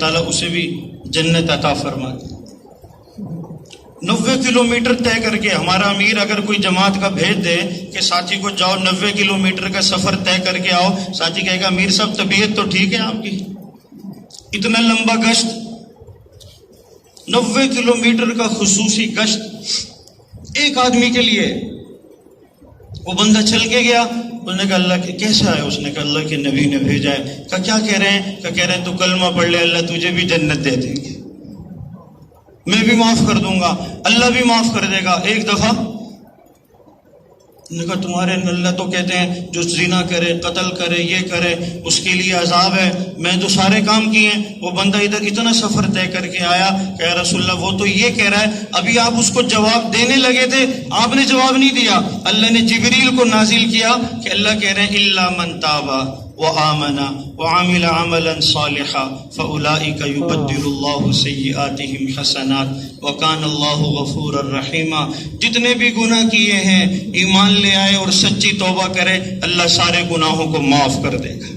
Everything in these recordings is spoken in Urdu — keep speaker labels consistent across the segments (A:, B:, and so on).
A: تعالیٰ اسے بھی جنت عطا فرما دے۔ 90 کلومیٹر طے کر کے ہمارا امیر اگر کوئی جماعت کا بھیج دے کہ ساتھی کو جاؤ 90 کلومیٹر کا سفر طے کر کے آؤ، ساتھی کہے گا امیر صاحب طبیعت تو ٹھیک ہے آپ کی، اتنا لمبا گشت 90 کلومیٹر کا خصوصی گشت ایک آدمی کے لیے۔ وہ بندہ چل کے گیا، انہوں نے کہا اللہ کے کیسے آئے؟ اس نے کہا اللہ کے نبی نے بھیجا ہے۔ کہا کیا کہہ رہے ہیں؟ کہہ رہے ہیں تو کلمہ پڑھ لے اللہ تجھے بھی جنت دے دیں گے، میں بھی معاف کر دوں گا، اللہ بھی معاف کر دے گا۔ ایک دفعہ نے کہا تمہارے اللہ تو کہتے ہیں جو زنا کرے، قتل کرے، یہ کرے اس کے لیے عذاب ہے، میں تو سارے کام کیے ہیں۔ وہ بندہ ادھر اتنا سفر طے کر کے آیا کہ یا رسول اللہ وہ تو یہ کہہ رہا ہے، ابھی آپ اس کو جواب دینے لگے تھے، آپ نے جواب نہیں دیا۔ اللہ نے جبریل کو نازل کیا کہ اللہ کہہ رہے ہیں الا من تاب وآمن وعمل عملا صالحا فاولئک یبدل اللہ سیئاتہم حسنات وکان اللہ غفورا رحیما۔ جتنے بھی گناہ کیے ہیں ایمان لے آئے اور سچی توبہ کرے، اللہ سارے گناہوں کو معاف کر دے گا۔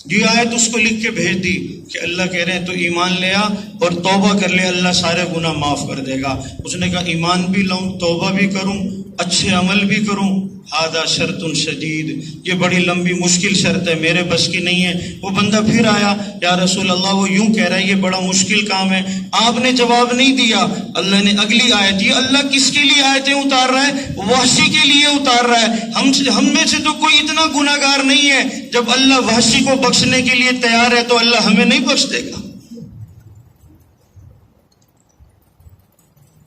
A: یہ آیت اس کو لکھ کے بھیج دی کہ اللہ کہہ رہے ہیں تو ایمان لے آ اور توبہ کر لے، اللہ سارے گناہ معاف کر دے گا۔ اس نے کہا ایمان بھی لاؤں، توبہ بھی کروں، اچھے عمل بھی کروں، ہذا شرط شدید، یہ بڑی لمبی مشکل شرط ہے، میرے بس کی نہیں ہے۔ وہ بندہ پھر آیا، یا رسول اللہ وہ یوں کہہ رہا ہے یہ بڑا مشکل کام ہے، آپ نے جواب نہیں دیا۔ اللہ نے اگلی آیت، یہ اللہ کس کے لیے آیتیں اتار رہا ہے؟ وحشی کے لیے اتار رہا ہے۔ ہم میں سے تو کوئی اتنا گناہ گار نہیں ہے، جب اللہ وحشی کو بخشنے کے لیے تیار ہے تو اللہ ہمیں نہیں بخش دے گا؟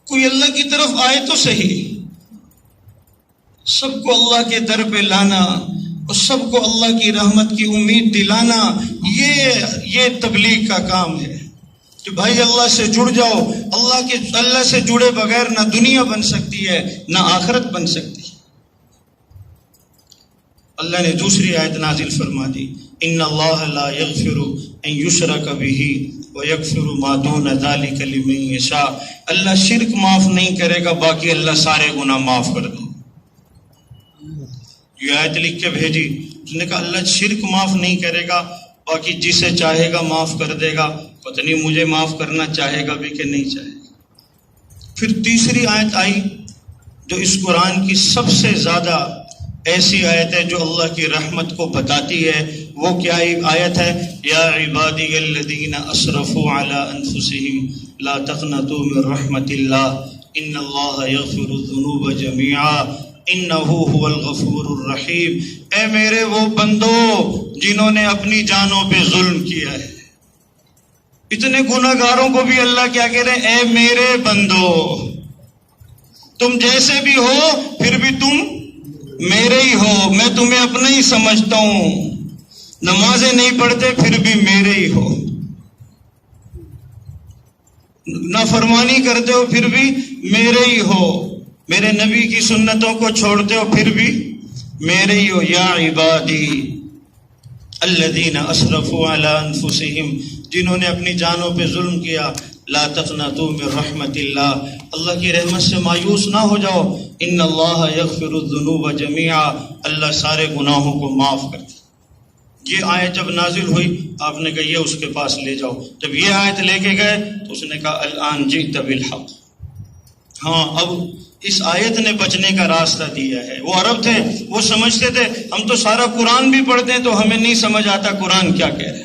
A: کوئی اللہ کی طرف آئے تو صحیح۔ سب کو اللہ کے در پہ لانا اور سب کو اللہ کی رحمت کی امید دلانا، یہ تبلیغ کا کام ہے کہ بھائی اللہ سے جڑ جاؤ۔ اللہ سے جڑے بغیر نہ دنیا بن سکتی ہے نہ آخرت بن سکتی ہے۔ اللہ نے دوسری آیت نازل فرما دی، ان اللہ لا یغفر ان یشرک بہ ویغفر ما دون ذلک لمن یشاء۔ اللہ شرک معاف نہیں کرے گا، باقی اللہ سارے گناہ معاف کر دے۔ یہ آیت لکھ کے بھیجی، اس نے کہا اللہ شرک معاف نہیں کرے گا، باقی جسے چاہے گا معاف کر دے گا، پتہ نہیں مجھے معاف کرنا چاہے گا بھی کہ نہیں چاہے گا۔ پھر تیسری آیت آئی جو اس قرآن کی سب سے زیادہ ایسی آیت ہے جو اللہ کی رحمت کو بتاتی ہے۔ وہ کیا آیت ہے؟ یا عبادی الذین اسرفوا علی انفسہم لا تقنطوا من رحمت اللہ ان اللہ یغفر الذنوب جميعا انہو هو الغفور الرحیم۔ اے میرے وہ بندو جنہوں نے اپنی جانوں پہ ظلم کیا ہے، اتنے گناہ گاروں کو بھی اللہ کیا کہہ رہے ہیں؟ اے میرے بندو تم جیسے بھی ہو پھر بھی تم میرے ہی ہو، میں تمہیں اپنا ہی سمجھتا ہوں، نمازیں نہیں پڑھتے پھر بھی میرے ہی ہو، نافرمانی کرتے ہو پھر بھی میرے ہی ہو، میرے نبی کی سنتوں کو چھوڑتے ہو پھر بھی میرے ہی ہو۔ یا عبادی الذین اسرفوا علی انفسہم، جنہوں نے اپنی جانوں پہ ظلم کیا، لا تقنطوا من رحمت اللہ، اللہ کی رحمت سے مایوس نہ ہو جاؤ، ان اللہ یغفر الذنوب جميعا، اللہ سارے گناہوں کو معاف کرتا۔ یہ آیت جب نازل ہوئی آپ نے کہا یہ اس کے پاس لے جاؤ۔ جب یہ آیت لے کے گئے تو اس نے کہا الان جئت بالحق، ہاں اب اس آیت نے بچنے کا راستہ دیا ہے۔ وہ عرب تھے، وہ سمجھتے تھے ہم تو سارا قرآن بھی پڑھتے ہیں تو ہمیں نہیں سمجھ آتا قرآن کیا کہہ رہے ہیں۔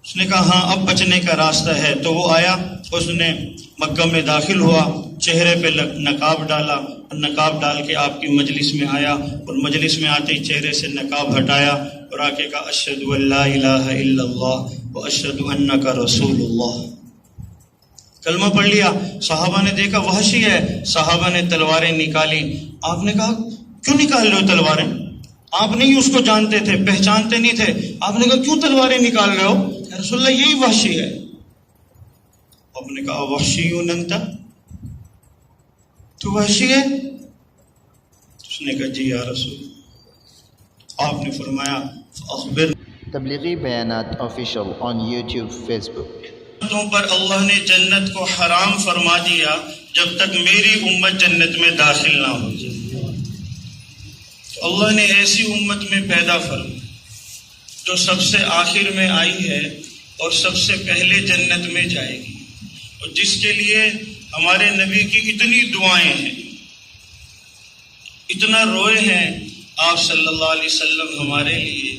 A: اس نے کہا ہاں اب بچنے کا راستہ ہے۔ تو وہ آیا، اس نے مکہ میں داخل ہوا، چہرے پہ نقاب ڈالا، نقاب ڈال کے آپ کی مجلس میں آیا، اور مجلس میں آتے ہی چہرے سے نقاب ہٹایا اور آ کے کہا اشہد ان لا الہ الا اللہ واشہد انک رسول اللہ، کلمہ پڑھ لیا۔ صحابہ نے دیکھا وحشی ہے، صحابہ نے تلواریں نکالی۔ آپ نے کہا کیوں نکال رہے ہو تلواریں؟ آپ نہیں اس کو جانتے تھے، پہچانتے نہیں تھے۔ آپ نے کہا کیوں تلواریں نکال رہے ہو؟ یا رسول اللہ یہی وحشی ہے۔ آپ نے کہا وحشی انت، تو وحشی ہے؟ اس نے کہا جی یا رسول اللہ۔ آپ نے فرمایا اخبر
B: تبلیغی بیانات آفیشیل آن یوٹیوب، فیس بک۔
A: پر اللہ نے جنت کو حرام فرما دیا جب تک میری امت جنت میں داخل نہ ہو جائے۔ تو اللہ نے ایسی امت میں پیدا فرمایا جو سب سے آخر میں آئی ہے اور سب سے پہلے جنت میں جائے گی، اور جس کے لیے ہمارے نبی کی اتنی دعائیں ہیں، اتنا روئے ہیں آپ صلی اللہ علیہ وسلم ہمارے لیے،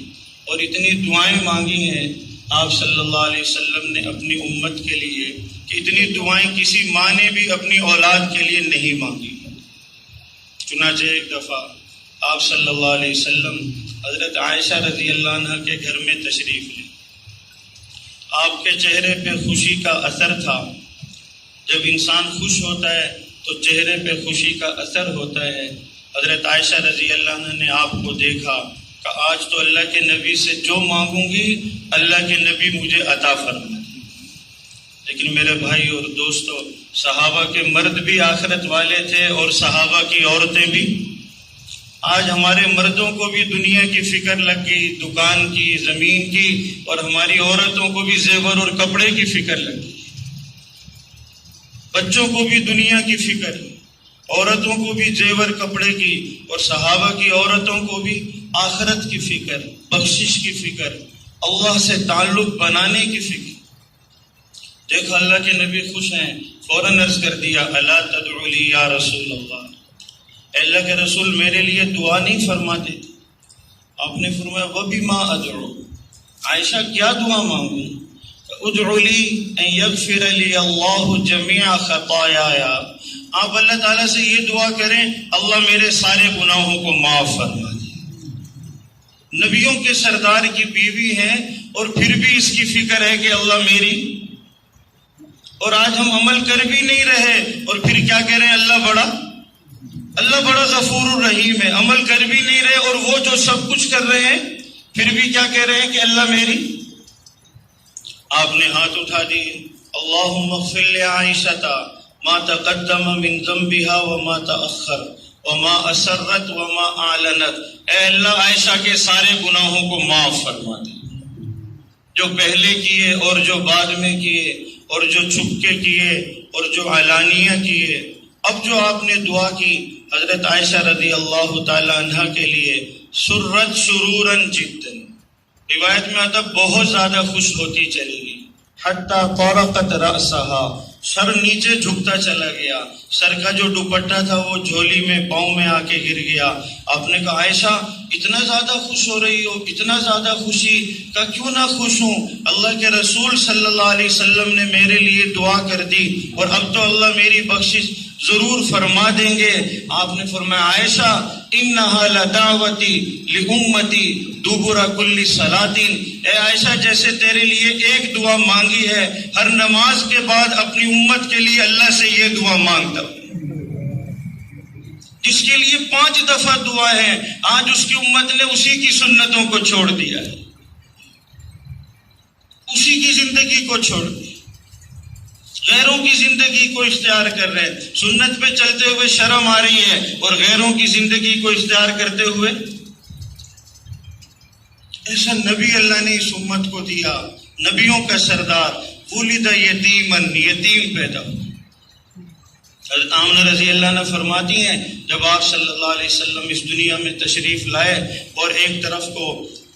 A: اور اتنی دعائیں مانگی ہیں آپ صلی اللہ علیہ وسلم نے اپنی امت کے لیے کہ اتنی دعائیں کسی ماں نے بھی اپنی اولاد کے لیے نہیں مانگی۔ چنانچہ ایک دفعہ آپ صلی اللہ علیہ وسلم حضرت عائشہ رضی اللہ عنہ کے گھر میں تشریف لے، آپ کے چہرے پہ خوشی کا اثر تھا۔ جب انسان خوش ہوتا ہے تو چہرے پہ خوشی کا اثر ہوتا ہے۔ حضرت عائشہ رضی اللہ عنہ نے آپ کو دیکھا کہ آج تو اللہ کے نبی سے جو مانگوں گی اللہ کے نبی مجھے عطا فرمائے۔ لیکن میرے بھائی اور دوستو، صحابہ کے مرد بھی آخرت والے تھے اور صحابہ کی عورتیں بھی۔ آج ہمارے مردوں کو بھی دنیا کی فکر لگ گئی، دکان کی، زمین کی، اور ہماری عورتوں کو بھی زیور اور کپڑے کی فکر لگ گئی۔ بچوں کو بھی دنیا کی فکر، عورتوں کو بھی زیور کپڑے کی، اور صحابہ کی عورتوں کو بھی آخرت کی فکر، بخشش کی فکر، اللہ سے تعلق بنانے کی فکر۔ دیکھو اللہ کے نبی خوش ہیں، فوراً عرض کر دیا الا تدعو لی یا رسول اللہ، اے اللہ کے رسول میرے لیے دعا نہیں فرماتے تھے؟ آپ نے فرمایا وَبِمَا أَدْعُو، عائشہ کیا دعا مانگوں؟ ادعو لی ان یغفر لی اللہ جمیع خطایایا، آپ اللہ تعالیٰ سے یہ دعا کریں اللہ میرے سارے گناہوں کو معاف فرما دے۔ نبیوں کے سردار کی بیوی ہیں اور پھر بھی اس کی فکر ہے کہ اللہ میری، اور آج ہم عمل کر بھی نہیں رہے اور پھر کیا کہہ رہے ہیں اللہ بڑا غفور الرحیم ہے، عمل کر بھی نہیں رہے، اور وہ جو سب کچھ کر رہے ہیں پھر بھی کیا کہہ رہے ہیں کہ اللہ میری۔ آپ نے ہاتھ اٹھا دیے، اللہم اغفر لعائشہ ما تقدم من ذنبها وما تأخر وما اسرت وما اعلنت، اے اللہ عائشہ کے سارے گناہوں کو معاف فرما دے، جو پہلے کیے اور جو بعد میں کیے، اور جو چھپ کے کیے اور جو علانیہ کیے۔ اب جو آپ نے دعا کی حضرت عائشہ رضی اللہ تعالی عنہ کے لیے، سرت سرورا جدا، روایت میں آتا بہت زیادہ خوش ہوتی چلی گئی، حتی طرقت رأسہا، سر نیچے جھکتا چلا گیا، سر کا جو دوپٹہ تھا وہ جھولی میں پاؤں میں آ کے گر گیا۔ آپ نے کہا عائشہ اتنا زیادہ خوش ہو رہی ہو، اتنا زیادہ خوشی کا کیوں نہ خوش ہوں، اللہ کے رسول صلی اللہ علیہ وسلم نے میرے لیے دعا کر دی اور اب تو اللہ میری بخشش ضرور فرما دیں گے۔ آپ نے فرمایا عائشہ انہا لدعوتی لامتی دبر کل صلاۃ، اے عائشہ جیسے تیرے لیے ایک دعا مانگی ہے، ہر نماز کے بعد اپنی امت کے لیے اللہ سے یہ دعا مانگتا ہوں، جس کے لیے 5 دفعہ دعا ہے، آج اس کی امت نے اسی کی سنتوں کو چھوڑ دیا ہے، اسی کی زندگی کو چھوڑ دیا، غیروں کی زندگی کو اختیار کر رہے ہیں۔ سنت پہ چلتے ہوئے شرم آ رہی ہے اور غیروں کی زندگی کو اختیار کرتے ہوئے۔ ایسا نبی اللہ نے اس امت کو دیا، نبیوں کا سردار، ولد یتیمن، یتیم پیدا ہوا۔ حضرت آمنہ رضی اللہ عنہ فرماتی ہیں جب آپ صلی اللہ علیہ وسلم اس دنیا میں تشریف لائے اور ایک طرف کو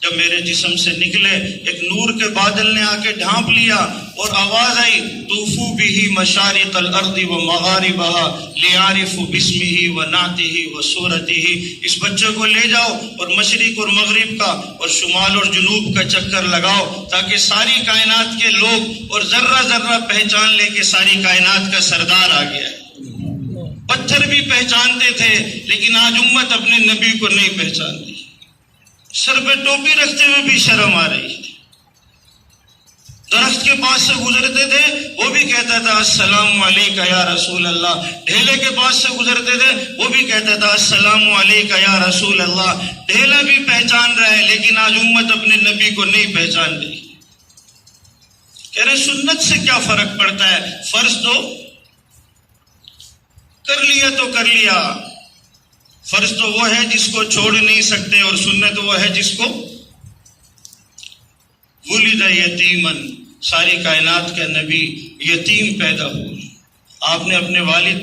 A: جب میرے جسم سے نکلے ایک نور کے بادل نے آ کے ڈھانپ لیا اور آواز آئی طوفوا بہ مشارق الارض ومغاربہا لیعرفوا باسمہ ونعتہ وصورتہ، اس بچے کو لے جاؤ اور مشرق اور مغرب کا اور شمال اور جنوب کا چکر لگاؤ تاکہ ساری کائنات کے لوگ اور ذرہ ذرہ پہچان لے کہ ساری کائنات کا سردار آ گیا ہے۔ پتھر بھی پہچانتے تھے لیکن آج امت اپنے نبی کو نہیں پہچانتی، سر پہ ٹوپی رکھتے ہوئے بھی شرم آ رہی ہے۔ درخت کے پاس سے گزرتے تھے وہ بھی کہتا تھا السلام علیکہ یا رسول اللہ، ڈھیلے کے پاس سے گزرتے تھے وہ بھی کہتا تھا السلام علیکہ یا رسول اللہ۔ ڈھیلا بھی پہچان رہا ہے لیکن آج امت اپنے نبی کو نہیں پہچان رہی۔ کہہ رہے سنت سے کیا فرق پڑتا ہے، فرض تو کر لیا تو کر لیا، فرض تو وہ ہے جس کو چھوڑ نہیں سکتے اور سنت وہ ہے جس کو ولد یتیمن، ساری کائنات کا نبی یتیم پیدا ہوا۔ آپ نے اپنے والد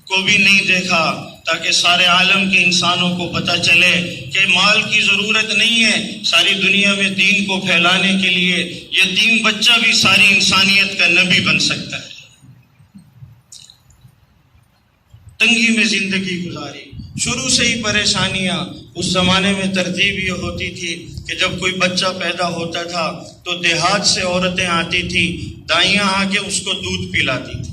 A: کو بھی نہیں دیکھا، تاکہ سارے عالم کے انسانوں کو پتہ چلے کہ مال کی ضرورت نہیں ہے ساری دنیا میں دین کو پھیلانے کے لیے. یتیم بچہ بھی ساری انسانیت کا نبی بن سکتا ہے. تنگی میں زندگی گزاری، شروع سے ہی پریشانیاں. اس زمانے میں ترتیب یہ ہوتی تھی کہ جب کوئی بچہ پیدا ہوتا تھا تو دیہات سے عورتیں آتی تھیں، دائیاں آ کے اس کو دودھ پلاتی تھی،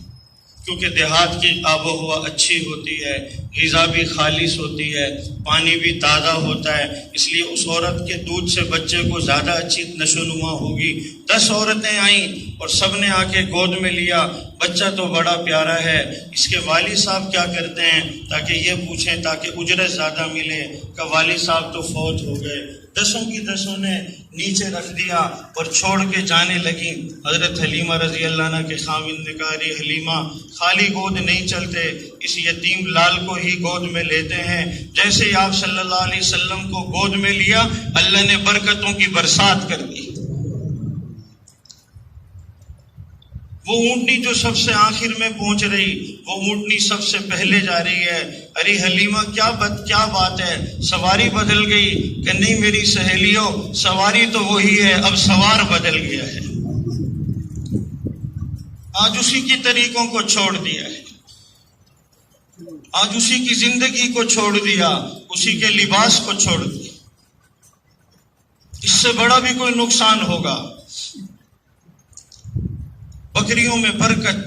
A: کیونکہ دیہات کی آب و ہوا اچھی ہوتی ہے، غذا بھی خالص ہوتی ہے، پانی بھی تازہ ہوتا ہے، اس لیے اس عورت کے دودھ سے بچے کو زیادہ اچھی نشو نما ہوگی. 10 عورتیں آئیں اور سب نے آ کے گود میں لیا. بچہ تو بڑا پیارا ہے، اس کے والد صاحب کیا کرتے ہیں تاکہ یہ پوچھیں تاکہ اجرت زیادہ ملے کہ والد صاحب تو فوت ہو گئے. 10 کی 10 نے نیچے رکھ دیا اور چھوڑ کے جانے لگیں. حضرت حلیمہ رضی اللہ عنہ کے خاوند نے کہا ارے حلیمہ خالی گود نہیں چلتے، اس یتیم لال کو ہی گود میں لیتے ہیں. جیسے ہی آپ صلی اللہ علیہ وسلم کو گود میں لیا اللہ نے برکتوں کی برسات کر دی. وہ اونٹنی جو سب سے آخر میں پہنچ رہی وہ اونٹنی سب سے پہلے جا رہی ہے. ارے حلیمہ کیا بات ہے، سواری بدل گئی؟ کہ نہیں میری سہیلیوں، سواری تو وہی ہے، اب سوار بدل گیا ہے. آج اسی کی طریقوں کو چھوڑ دیا ہے، آج اسی کی زندگی کو چھوڑ دیا، اسی کے لباس کو چھوڑ دیا. اس سے بڑا بھی کوئی نقصان ہوگا. بکریوں میں برکت،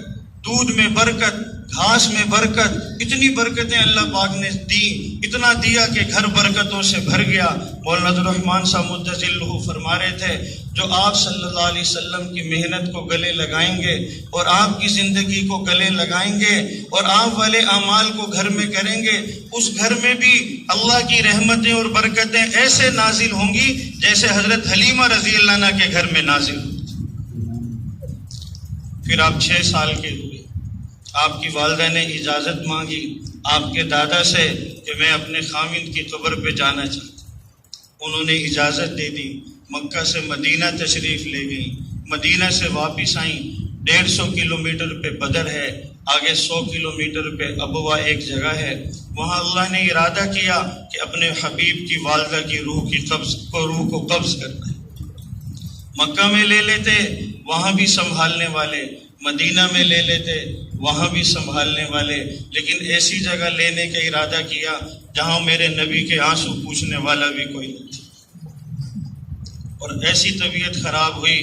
A: دودھ میں برکت، گھاس میں برکت، اتنی برکتیں اللہ پاک نے دی، اتنا دیا کہ گھر برکتوں سے بھر گیا. مولانا عبدالرحمان صاحب مدظلہ فرما رہے تھے جو آپ صلی اللہ علیہ وسلم کی محنت کو گلے لگائیں گے اور آپ کی زندگی کو گلے لگائیں گے اور آپ والے اعمال کو گھر میں کریں گے، اس گھر میں بھی اللہ کی رحمتیں اور برکتیں ایسے نازل ہوں گی جیسے حضرت حلیمہ رضی اللہ عنہ کے گھر میں نازل ہوئی. پھر آپ 6 سال کے ہوئے، آپ کی والدہ نے اجازت مانگی آپ کے دادا سے کہ میں اپنے خاوند کی قبر پہ جانا چاہتا ہوں. انہوں نے اجازت دے دی. مکہ سے مدینہ تشریف لے گئی، مدینہ سے واپس آئیں. 150 کلومیٹر پہ بدر ہے، آگے 100 کلومیٹر پہ ابوا ایک جگہ ہے. وہاں اللہ نے ارادہ کیا کہ اپنے حبیب کی والدہ کی روح کو قبض کرنا ہے. مکہ میں لے لیتے وہاں بھی سنبھالنے والے، مدینہ میں لے لیتے وہاں بھی سنبھالنے والے، لیکن ایسی جگہ لینے کا ارادہ کیا جہاں میرے نبی کے آنسو پوچھنے والا بھی کوئی نہیں تھا. اور ایسی طبیعت خراب ہوئی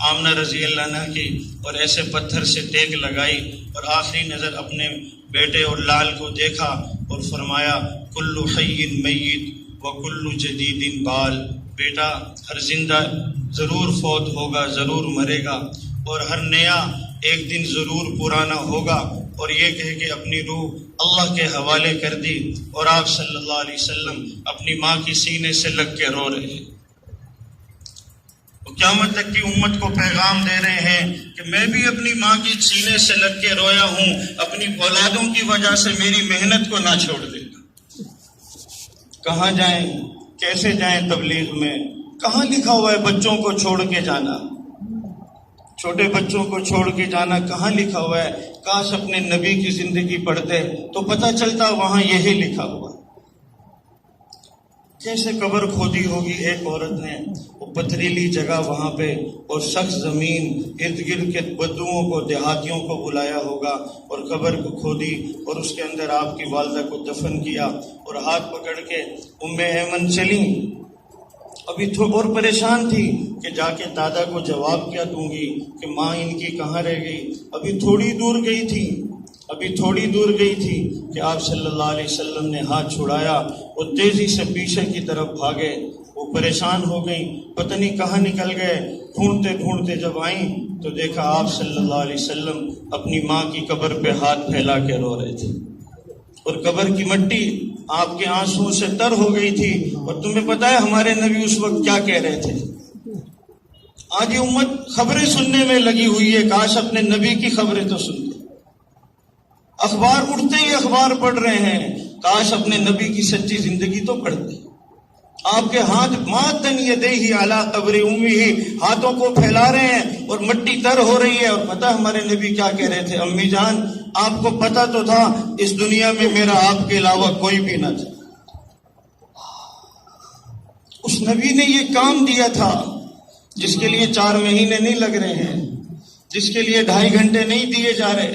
A: آمنہ رضی اللہ عنہ کی، اور ایسے پتھر سے ٹیک لگائی اور آخری نظر اپنے بیٹے اور لال کو دیکھا اور فرمایا کل حی میت و کل جدید بال. بیٹا ہر زندہ ضرور فوت ہوگا، ضرور مرے گا، اور ہر نیا ایک دن ضرور پرانا ہوگا. اور یہ کہہ کے اپنی روح اللہ کے حوالے کر دی اور آپ صلی اللہ علیہ وسلم اپنی ماں کی سینے سے لگ کے رو رہے ہیں. قیامت تک کی امت کو پیغام دے رہے ہیں کہ میں بھی اپنی ماں کی سینے سے لگ کے رویا ہوں، اپنی اولادوں کی وجہ سے میری محنت کو نہ چھوڑ دینا. کہاں جائیں، کیسے جائیں تبلیغ میں؟ کہاں لکھا ہوا ہے بچوں کو چھوڑ کے جانا؟ چھوٹے بچوں کو چھوڑ کے جانا کہاں لکھا ہوا ہے؟ کاش اپنے نبی کی زندگی پڑھتے تو پتہ چلتا وہاں یہی لکھا ہوا. کیسے قبر کھودی ہوگی ایک عورت نے، وہ پتھریلی جگہ وہاں پہ، اور سخت زمین، ارد گرد کے بدوؤں کو، دیہاتیوں کو بلایا ہوگا اور قبر کو کھودی اور اس کے اندر آپ کی والدہ کو دفن کیا. اور ہاتھ پکڑ کے ام ایمن چلیں. ابھی اور پریشان تھی کہ جا کے دادا کو جواب کیا دوں گی کہ ماں ان کی کہاں رہ گئی. ابھی تھوڑی دور گئی تھی کہ آپ صلی اللہ علیہ وسلم نے ہاتھ چھڑایا اور تیزی سے پیچھے کی طرف بھاگے. وہ پریشان ہو گئیں، پتہ نہیں کہاں نکل گئے. ڈھونڈتے جب آئیں تو دیکھا آپ صلی اللہ علیہ وسلم اپنی ماں کی قبر پہ ہاتھ پھیلا کے رو رہے تھے، اور قبر کی مٹی آپ کے آنسوؤں سے تر ہو گئی تھی. اور تمہیں پتہ ہے ہمارے نبی اس وقت کیا کہہ رہے تھے؟ آج یہ امت خبریں سننے میں لگی ہوئی ہے، کاش اپنے نبی کی خبریں تو سنتے. اخبار اٹھتے ہی اخبار پڑھ رہے ہیں، کاش اپنے نبی کی سچی زندگی تو پڑھتے. آپ کے ہاتھ ماتن یدیہ علی قبر امہ، ہاتھوں کو پھیلا رہے ہیں اور مٹی تر ہو رہی ہے. اور پتہ ہمارے نبی کیا کہہ رہے تھے؟ امی جان آپ کو پتا تو تھا اس دنیا میں میرا آپ کے علاوہ کوئی بھی نہ تھا. اس نبی نے یہ کام دیا تھا جس کے لیے 4 مہینے نہیں لگ رہے ہیں، جس کے لیے 2.5 گھنٹے نہیں دیے جا رہے.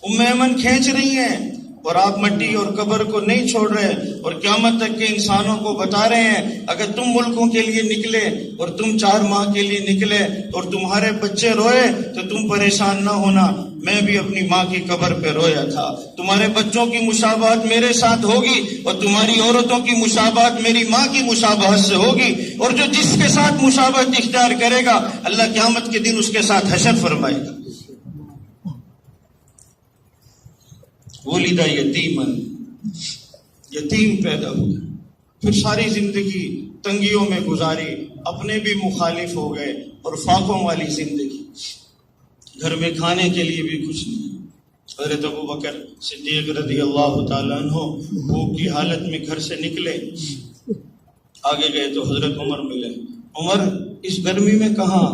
A: ام ایمن کھینچ رہی ہیں اور آپ مٹی اور قبر کو نہیں چھوڑ رہے، اور قیامت تک کے انسانوں کو بتا رہے ہیں اگر تم ملکوں کے لیے نکلے اور تم 4 ماہ کے لیے نکلے اور تمہارے بچے روئے تو تم پریشان نہ ہونا، میں بھی اپنی ماں کی قبر پہ رویا تھا. تمہارے بچوں کی مشابہت میرے ساتھ ہوگی اور تمہاری عورتوں کی مشابہت میری ماں کی مشابہت سے ہوگی، اور جو جس کے ساتھ مشابہت اختیار کرے گا اللہ قیامت کے دن اس کے ساتھ حشر فرمائے گا. ولیدہ یتیمن، یتیم پیدا ہوئے، پھر ساری زندگی تنگیوں میں گزاری، اپنے بھی مخالف ہو گئے اور فاقوں والی زندگی، گھر میں کھانے کے لیے بھی کچھ نہیں. حضرت ابوبکر صدیق رضی اللہ تعالیٰ عنہ بھوک کی حالت میں گھر سے نکلے، آگے گئے تو حضرت عمر ملے. عمر اس گرمی میں کہاں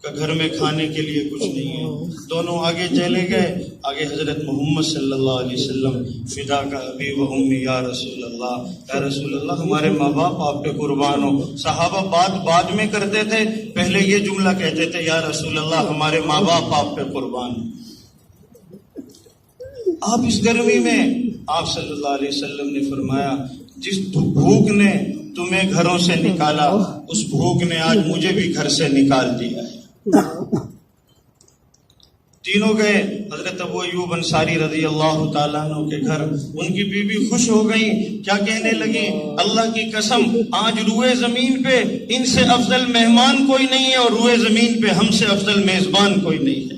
A: کہ گھر میں کھانے کے لیے کچھ نہیں ہے. دونوں آگے چلے گئے، آگے حضرت محمد صلی اللہ علیہ وسلم، فدا کا ابی و امی یا رسول اللہ، یا رسول اللہ ہمارے ماں باپ آپ پہ قربان ہو. صحابہ بات بعد میں کرتے تھے، پہلے یہ جملہ کہتے تھے یا رسول اللہ ہمارے ماں باپ آپ پہ قربان ہو. آپ اس گرمی میں آپ صلی اللہ علیہ وسلم نے فرمایا جس بھوک نے تمہیں گھروں سے نکالا اس بھوک نے آج مجھے بھی گھر سے نکال دیا ہے. تینوں گئے حضرت ابو ایوب انصاری رضی اللہ تعالیٰ عنہ کے گھر. ان کی بیوی خوش ہو گئی، کیا کہنے لگی؟ اللہ کی قسم آج روئے زمین پہ ان سے افضل مہمان کوئی نہیں ہے اور روئے زمین پہ ہم سے افضل میزبان کوئی نہیں ہے.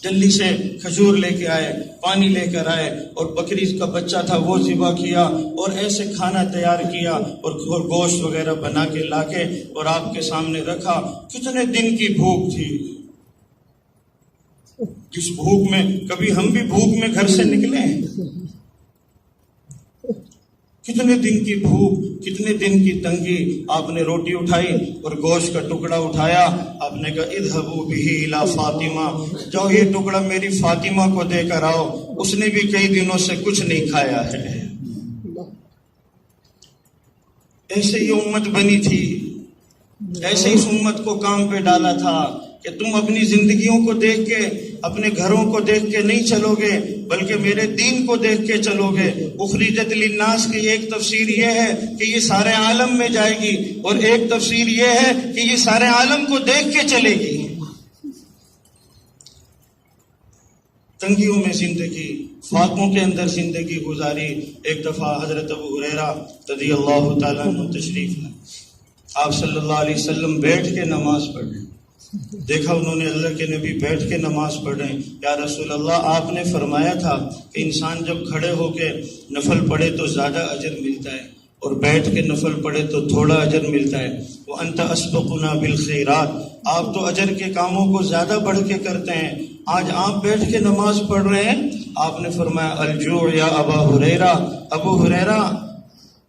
A: جلدی سے کھجور لے کے آئے، پانی لے کر آئے اور بکری کا بچہ تھا وہ ذبح کیا اور ایسے کھانا تیار کیا اور گوشت وغیرہ بنا کے لا کے اور آپ کے سامنے رکھا. کتنے دن کی بھوک تھی، جس بھوک میں کبھی ہم بھی بھوک میں گھر سے نکلے ہیں. کتنے دن کی بھوک، کتنے دن کی تنگی. آپ نے روٹی اٹھائی اور گوشت کا ٹکڑا اٹھایا، آپ نے کہا اذهبوا به الى فاطمہ، جاؤ یہ ٹکڑا میری فاطمہ کو دے کر آؤ، اس نے بھی کئی دنوں سے کچھ نہیں کھایا ہے. ایسے ہی امت بنی تھی، ایسے اس امت کو کام پہ ڈالا تھا کہ تم اپنی زندگیوں کو دیکھ کے، اپنے گھروں کو دیکھ کے نہیں چلو گے بلکہ میرے دین کو دیکھ کے چلو گے. اخرجت للناس کی ایک تفسیر یہ ہے کہ یہ سارے عالم میں جائے گی، اور ایک تفسیر یہ ہے کہ یہ سارے عالم کو دیکھ کے چلے گی. تنگیوں میں زندگی، فاقوں کے اندر زندگی گزاری. ایک دفعہ حضرت ابو ہریرہ رضی اللہ تعالیٰ عنہ تشریف لائے. آپ صلی اللہ علیہ وسلم بیٹھ کے نماز پڑھ رہے ہیں. دیکھا انہوں نے اللہ کے نبی بیٹھ کے نماز پڑھ رہے ہیں. یا رسول اللہ آپ نے فرمایا تھا کہ انسان جب کھڑے ہو کے نفل پڑھے تو زیادہ اجر ملتا ہے اور بیٹھ کے نفل پڑھے تو تھوڑا اجر ملتا ہے. وَأَنْتَ أَسْبَقُنَا بِالْخَيْرَاتِ، آپ تو اجر کے کاموں کو زیادہ بڑھ کے کرتے ہیں، آج آپ بیٹھ کے نماز پڑھ رہے ہیں. آپ نے فرمایا الجوع یا ابا ہریرہ، ابو ہریرہ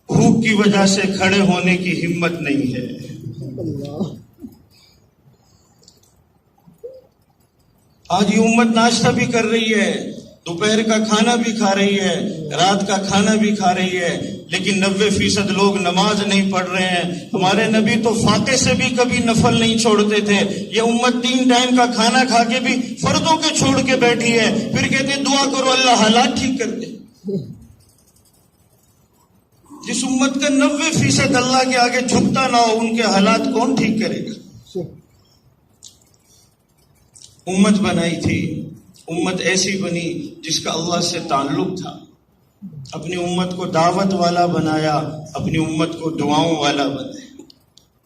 A: بھوک کی وجہ سے کھڑے ہونے کی ہمت نہیں ہے. آج یہ امت ناشتہ بھی کر رہی ہے، دوپہر کا کھانا بھی کھا رہی ہے، رات کا کھانا بھی کھا رہی ہے، لیکن 90% لوگ نماز نہیں پڑھ رہے ہیں. ہمارے نبی تو فاقے سے بھی کبھی نفل نہیں چھوڑتے تھے. یہ امت 3 ٹائم کا کھانا کھا کے بھی فردوں کے چھوڑ کے بیٹھی ہے، پھر کہتے ہیں دعا کرو اللہ حالات ٹھیک کر دے. جس امت کا 90% اللہ کے آگے جھکتا نہ ہو ان کے حالات کون ٹھیک کرے گا؟ امت بنائی تھی، امت ایسی بنی جس کا اللہ سے تعلق تھا. اپنی امت کو دعوت والا بنایا، اپنی امت کو دعاؤں والا بنایا.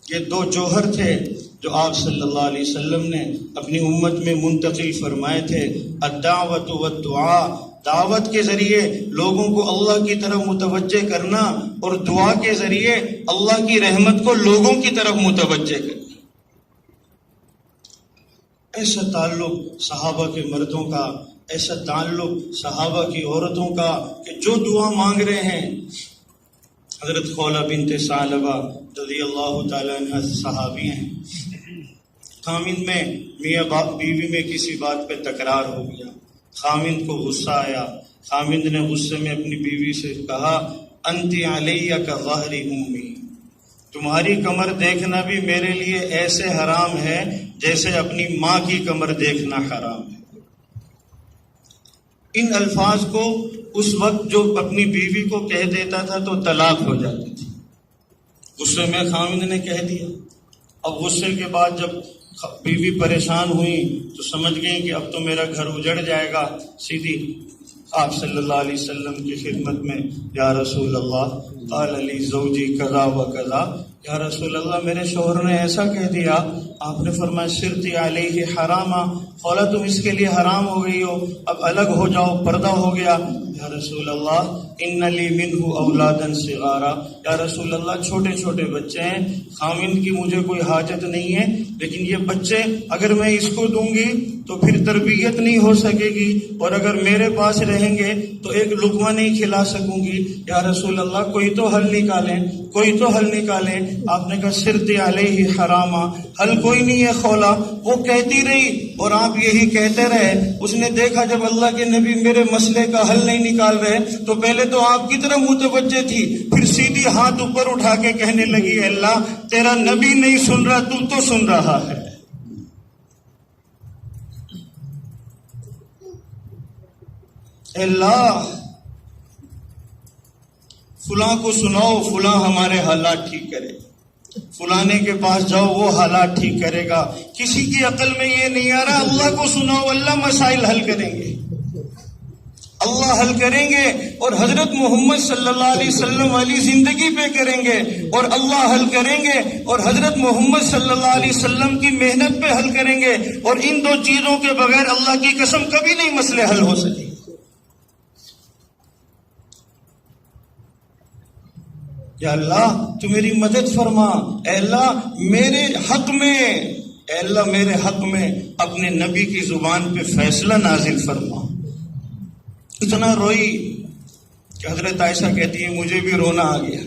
A: یہ 2 جوہر تھے جو آپ صلی اللہ علیہ وسلم نے اپنی امت میں منتقل فرمائے تھے. الدعوت والدعاء، دعوت کے ذریعے لوگوں کو اللہ کی طرف متوجہ کرنا اور دعا کے ذریعے اللہ کی رحمت کو لوگوں کی طرف متوجہ کرنا. ایسا تعلق صحابہ کے مردوں کا، ایسا تعلق صحابہ کی عورتوں کا کہ جو دعا مانگ رہے ہیں. حضرت خولہ بنت ثعلبہ رضی اللہ تعالیٰ عنہ صحابی ہیں. خامند میں میاں باپ بیوی میں کسی بات پہ تکرار ہو گیا، خامند کو غصہ آیا، خامند نے غصے میں اپنی بیوی سے کہا انتی علیہ کا ظہری امی، تمہاری کمر دیکھنا بھی میرے لیے ایسے حرام ہے جیسے اپنی ماں کی کمر دیکھنا حرام ہے۔ ان الفاظ کو اس وقت جو اپنی بیوی کو کہہ دیتا تھا تو طلاق ہو جاتی تھی، غصے میں خامند نے کہہ دیا۔ اب غصے کے بعد جب بیوی پریشان ہوئی تو سمجھ گئی کہ اب تو میرا گھر اجڑ جائے گا، سیدھی آپ صلی اللہ علیہ وسلم کی خدمت میں، یا رسول اللہ قال علی زوجی کذا و کذا، یا رسول اللہ میرے شوہر نے ایسا کہہ دیا۔ آپ نے فرمایا سرتی علیہ حراما، خولا تم اس کے لیے حرام ہو گئی ہو، اب الگ ہو جاؤ، پردہ ہو گیا۔ یا رسول اللہ ان لی منہ اولادا صغارا، یا رسول اللہ چھوٹے چھوٹے بچے ہیں، خامند کی مجھے کوئی حاجت نہیں ہے، لیکن یہ بچے اگر میں اس کو دوں گی تو پھر تربیت نہیں ہو سکے گی، اور اگر میرے پاس رہیں گے تو ایک لقمہ نہیں کھلا سکوں گی۔ یا رسول اللہ کوئی تو حل نکالیں، کوئی تو حل نکالیں۔ آپ نے کہا سرتی علیہ حراما، حل کوئی نہیں ہے خولا۔ وہ کہتی رہی اور آپ یہی کہتے رہے۔ اس نے دیکھا جب اللہ کے نبی میرے مسئلے کا حل نہیں نکال رہے تو پہلے تو آپ کی طرح متوجہ تھی، پھر سیدھی ہاتھ اوپر اٹھا کے کہنے لگی اے اللہ تیرا نبی نہیں سن رہا، تو سن رہا ہے۔ اے اللہ فلاں کو سناؤ، فلاں ہمارے حالات ٹھیک کرے، فلانے کے پاس جاؤ وہ حالات ٹھیک کرے گا۔ کسی کی عقل میں یہ نہیں آ رہا اللہ کو سناؤ، اللہ مسائل حل کریں گے، اللہ حل کریں گے، اور حضرت محمد صلی اللہ علیہ وسلم والی زندگی پہ کریں گے، اور اللہ حل کریں گے، اور حضرت محمد صلی اللہ علیہ وسلم کی محنت پہ حل کریں گے، اور ان دو چیزوں کے بغیر اللہ کی قسم کبھی نہیں مسئلے حل ہو سکے۔ یا اللہ تو میری مدد فرما، اے اللہ میرے حق میں، اے اللہ میرے حق میں اپنے نبی کی زبان پہ فیصلہ نازل فرما۔ اتنا روئی کہ حضرت عائشہ کہتی ہے مجھے بھی رونا آ گیا،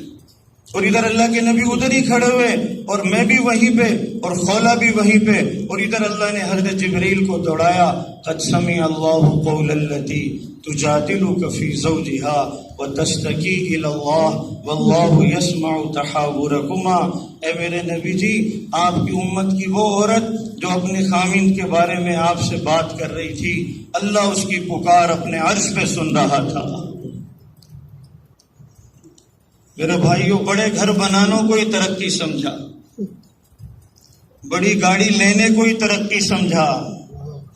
A: اور ادھر اللہ کے نبی ادھر ہی کھڑے ہوئے اور میں بھی وہیں پہ اور خولا بھی وہیں پہ، اور ادھر اللہ نے حضرت جبریل کو دوڑایا قد سمع اللہ قول التی تجادلک فی زوجہا وتشتکی الی اللہ واللہ یسمع تحاورکما۔ اے میرے نبی جی آپ کی امت کی وہ عورت جو اپنے خامند کے بارے میں آپ سے بات کر رہی تھی، اللہ اس کی پکار اپنے عرش پہ سن رہا تھا۔ میرے بھائیوں بڑے گھر بنانا کوئی ترقی سمجھا، بڑی گاڑی لینے کوئی ترقی سمجھا،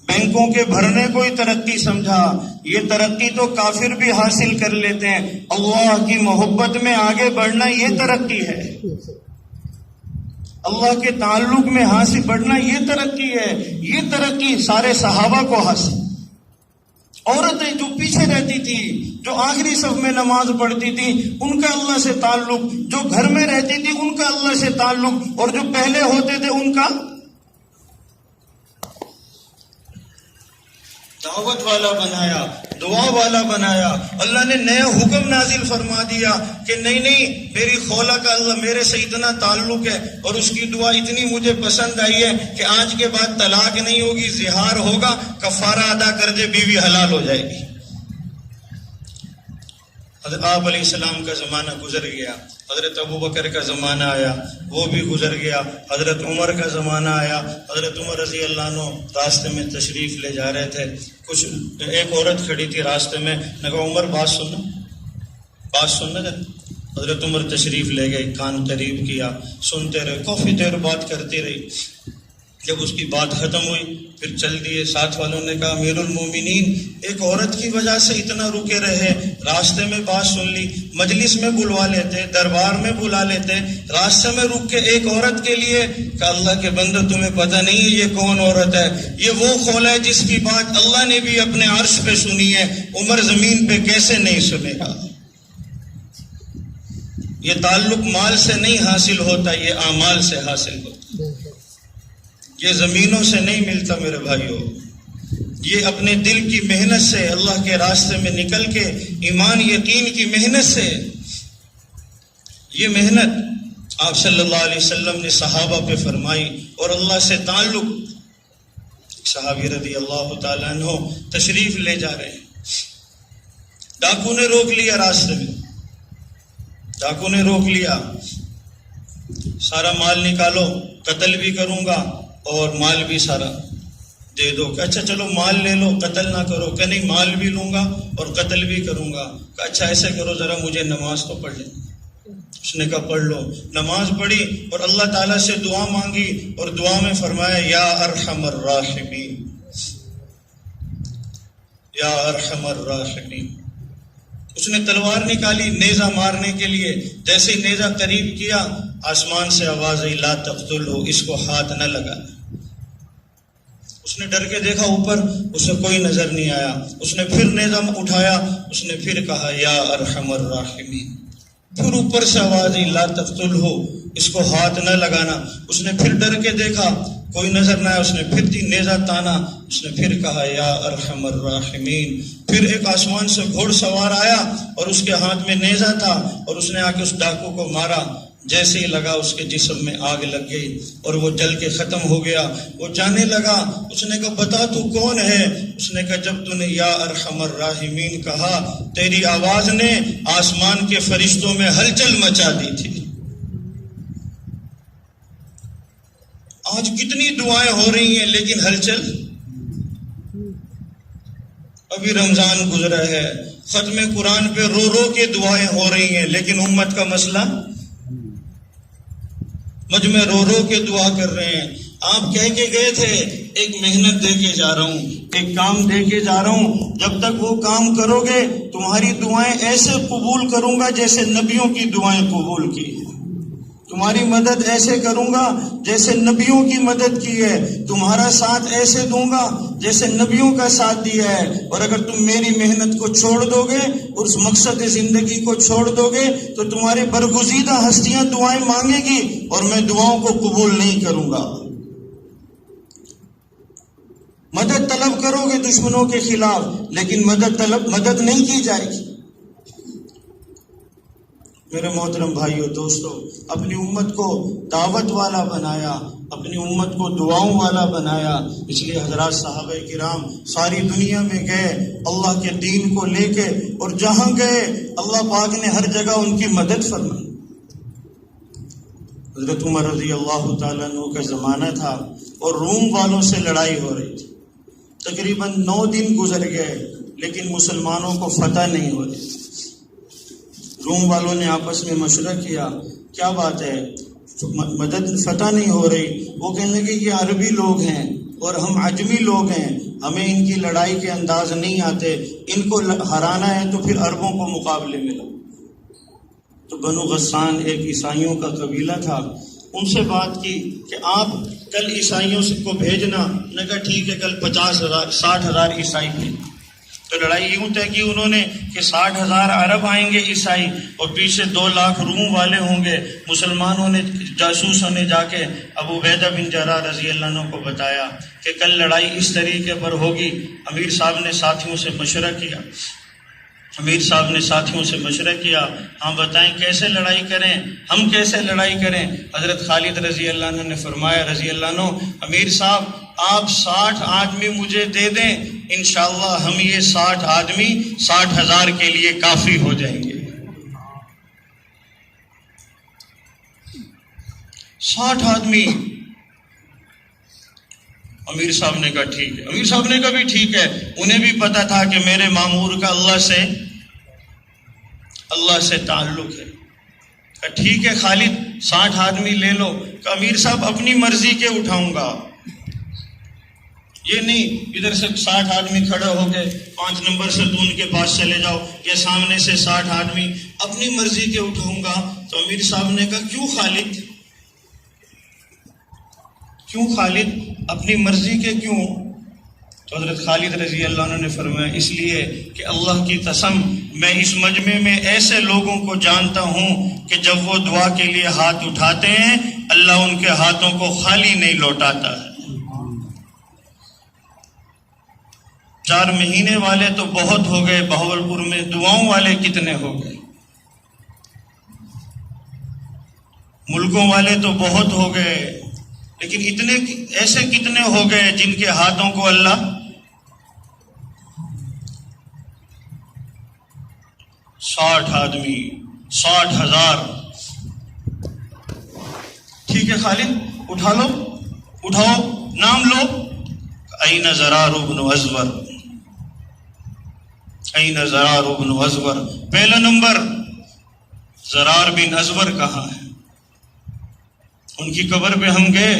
A: بینکوں کے بھرنے کوئی ترقی سمجھا، یہ ترقی تو کافر بھی حاصل کر لیتے ہیں۔ اللہ کی محبت میں آگے بڑھنا یہ ترقی ہے، اللہ کے تعلق میں حاصل بڑھنا یہ ترقی ہے، یہ ترقی سارے صحابہ کو حاصل۔ عورتیں جو پیچھے رہتی تھی، جو آخری صف میں نماز پڑھتی تھی، ان کا اللہ سے تعلق، جو گھر میں رہتی تھی ان کا اللہ سے تعلق، اور جو پہلے ہوتے تھے ان کا دعوت والا بنایا، دعا والا بنایا۔ اللہ نے نیا حکم نازل فرما دیا کہ نہیں میری خولا کا اللہ میرے سے اتنا تعلق ہے، اور اس کی دعا اتنی مجھے پسند آئی ہے کہ آج کے بعد طلاق نہیں ہوگی، زہار ہوگا، کفارہ ادا کر دے بیوی حلال ہو جائے گی۔ حضرت آپ علیہ السلام کا زمانہ گزر گیا، حضرت ابوبکر کا زمانہ آیا، وہ بھی گزر گیا، حضرت عمر کا زمانہ آیا۔ حضرت عمر رضی اللہ عنہ راستے میں تشریف لے جا رہے تھے، ایک عورت کھڑی تھی راستے میں، نے کہا عمر بات سننا حضرت عمر تشریف لے گئے، کان قریب کیا، سنتے رہے، کافی دیر بات کرتی رہی۔ جب اس کی بات ختم ہوئی پھر چل دیے، ساتھ والوں نے کہا امیر المومنین ایک عورت کی وجہ سے اتنا رکے رہے، راستے میں بات سن لی، مجلس میں بلوا لیتے، دربار میں بلا لیتے، راستے میں رک کے ایک عورت کے لیے کہ اللہ کے بندے تمہیں پتہ نہیں ہے یہ کون عورت ہے، یہ وہ خولا ہے جس کی بات اللہ نے بھی اپنے عرش پہ سنی ہے، عمر زمین پہ کیسے نہیں سنے گا۔ یہ تعلق مال سے نہیں حاصل ہوتا، یہ اعمال سے حاصل ہوتا، یہ زمینوں سے نہیں ملتا میرے بھائیوں، یہ اپنے دل کی محنت سے، اللہ کے راستے میں نکل کے ایمان یقین کی محنت سے، یہ محنت آپ صلی اللہ علیہ وسلم نے صحابہ پہ فرمائی اور اللہ سے تعلق. صحابی رضی اللہ تعالیٰ عنہ تشریف لے جا رہے ہیں، ڈاکو نے روک لیا راستے میں، ڈاکو نے روک لیا، سارا مال نکالو، قتل بھی کروں گا اور مال بھی سارا دے دو. کہ اچھا چلو مال لے لو، قتل نہ کرو. کہ نہیں، مال بھی لوں گا اور قتل بھی کروں گا. کہ اچھا ایسے کرو، ذرا مجھے نماز تو پڑھ لیں. اس نے کہا پڑھ لو. نماز پڑھی اور اللہ تعالیٰ سے دعا مانگی اور دعا میں فرمایا یا ارحم الراحمین، یا ارحم الراحمین. اس نے تلوار نکالی نیزہ مارنے کے لیے، جیسے ہی نیزہ قریب کیا آسمان سے آواز آئی لا تقتلہ، اس کو ہاتھ نہ لگانا. اس نے ڈر کے دیکھا اوپر، اسے کوئی نظر نہیں آیا. اس نے پھر نیزہ اٹھایا، اس نے پھر کہا یا ارحم الراحمین. پھر اوپر سے آواز آئی لا تقتلہ، اس کو ہاتھ نہ لگانا. اس نے پھر ڈر کے دیکھا، کوئی نظر نہ آیا. اس نے پھر نیزہ تانا، اس نے پھر کہا یا ارحم الراحمین. پھر ایک آسمان سے گھوڑ سوار آیا اور اس کے ہاتھ میں نیزہ تھا اور اس نے آ کے اس ڈاکو کو مارا. جیسے ہی لگا اس کے جسم میں آگ لگ گئی اور وہ جل کے ختم ہو گیا. وہ جانے لگا. اس نے کہا بتا تو کون ہے؟ اس نے کہا جب تو نے یا ارحم الراحمین کہا، تیری آواز نے آسمان کے فرشتوں میں ہلچل مچا دی تھی. آج کتنی دعائیں ہو رہی ہیں لیکن ہلچل. ابھی رمضان گزرا ہے، ختم قرآن پہ رو رو کے دعائیں ہو رہی ہیں، لیکن امت کا مسئلہ مجمع رو رو کے دعا کر رہے ہیں. آپ کہہ کے گئے تھے ایک محنت دے کے جا رہا ہوں، ایک کام دے کے جا رہا ہوں، جب تک وہ کام کرو گے تمہاری دعائیں ایسے قبول کروں گا جیسے نبیوں کی دعائیں قبول کی ہیں. تمہاری مدد ایسے کروں گا جیسے نبیوں کی مدد کی ہے. تمہارا ساتھ ایسے دوں گا جیسے نبیوں کا ساتھ دیا ہے. اور اگر تم میری محنت کو چھوڑ دو گے، اس مقصد زندگی کو چھوڑ دو گے، تو تمہارے برگزیدہ ہستیاں دعائیں مانگے گی اور میں دعاؤں کو قبول نہیں کروں گا. مدد طلب کرو گے دشمنوں کے خلاف، لیکن مدد نہیں کی جائے گی. میرے محترم بھائیو دوستو، اپنی امت کو دعوت والا بنایا، اپنی امت کو دعاؤں والا بنایا. اس لیے حضرات صحابہ کرام ساری دنیا میں گئے اللہ کے دین کو لے کے، اور جہاں گئے اللہ پاک نے ہر جگہ ان کی مدد فرمائی. حضرت عمر رضی اللہ تعالیٰ عنہ کا زمانہ تھا اور روم والوں سے لڑائی ہو رہی تھی. تقریباً 9 دن گزر گئے لیکن مسلمانوں کو فتح نہیں ہو رہی. روم والوں نے آپس میں مشورہ کیا کیا بات ہے، مدد فتح نہیں ہو رہی. وہ کہنے لگے یہ عربی لوگ ہیں اور ہم عجمی لوگ ہیں، ہمیں ان کی لڑائی کے انداز نہیں آتے، ان کو ہرانا ہے تو پھر عربوں کو مقابلے میں لو. تو بنو غسان ایک عیسائیوں کا قبیلہ تھا، ان سے بات کی کہ آپ کل عیسائیوں کو بھیجنا. نے کہا ٹھیک ہے، کل 60,000 عیسائی بھیج. تو لڑائی یوں طے کی انہوں نے کہ 60,000 عرب آئیں گے عیسائی اور پیچھے 2 لاکھ روم والے ہوں گے. مسلمانوں نے جاسوسوں نے جا کے ابو عبیدہ بن جراح رضی اللہ عنہ کو بتایا کہ کل لڑائی اس طریقے پر ہوگی. امیر صاحب نے ساتھیوں سے مشورہ کیا. ہاں بتائیں کیسے لڑائی کریں، ہم کیسے لڑائی کریں؟ حضرت خالد رضی اللہ عنہ نے فرمایا رضی اللہ عنہ، امیر صاحب آپ 60 آدمی مجھے دے دیں، انشاءاللہ ہم یہ 60 آدمی 60,000 کے لیے کافی ہو جائیں گے. 60 آدمی. امیر صاحب نے کہا ٹھیک ہے. امیر صاحب نے کہا بھی ٹھیک ہے. انہیں بھی پتا تھا کہ میرے مامور کا اللہ سے تعلق ہے. کہا ٹھیک ہے خالد 60 آدمی لے لو. کہا امیر صاحب اپنی مرضی کے اٹھاؤں گا، یہ نہیں ادھر سے 60 آدمی کھڑے ہو گئے 5 نمبر سے تو ان کے پاس چلے جاؤ، یہ سامنے سے 60 آدمی اپنی مرضی کے اٹھاؤں گا. تو امیر صاحب نے کہا کیوں خالد اپنی مرضی کے کیوں؟ تو حضرت خالد رضی اللہ عنہ نے فرمایا اس لیے کہ اللہ کی قسم میں اس مجمع میں ایسے لوگوں کو جانتا ہوں کہ جب وہ دعا کے لیے ہاتھ اٹھاتے ہیں اللہ ان کے ہاتھوں کو خالی نہیں لوٹاتا ہے. 4 مہینے والے تو بہت ہو گئے، بہاولپور میں دعاؤں والے کتنے ہو گئے. ملکوں والے تو بہت ہو گئے، لیکن اتنے ایسے کتنے ہو گئے جن کے ہاتھوں کو اللہ 60 آدمی 60,000. ٹھیک ہے خالد، اٹھا لو، اٹھاؤ، نام لو. این زرار بن ازور، این زرار بن ازور. پہلا نمبر، زرار بن ازور کہاں ہے؟ ان کی قبر پہ ہم گئے،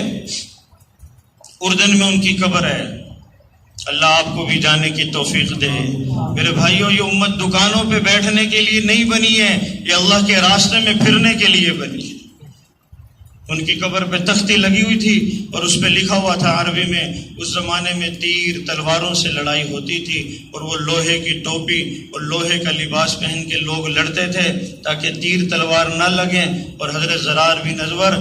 A: اردن میں ان کی قبر ہے. اللہ آپ کو بھی جانے کی توفیق دے. میرے بھائیوں، یہ امت دکانوں پہ بیٹھنے کے لیے نہیں بنی ہے، یہ اللہ کے راستے میں پھرنے کے لیے بنی ہے. ان کی قبر پہ تختی لگی ہوئی تھی اور اس پہ لکھا ہوا تھا عربی میں. اس زمانے میں تیر تلواروں سے لڑائی ہوتی تھی اور وہ لوہے کی ٹوپی اور لوہے کا لباس پہن کے لوگ لڑتے تھے تاکہ تیر تلوار نہ لگیں. اور حضرت زرار بن ازور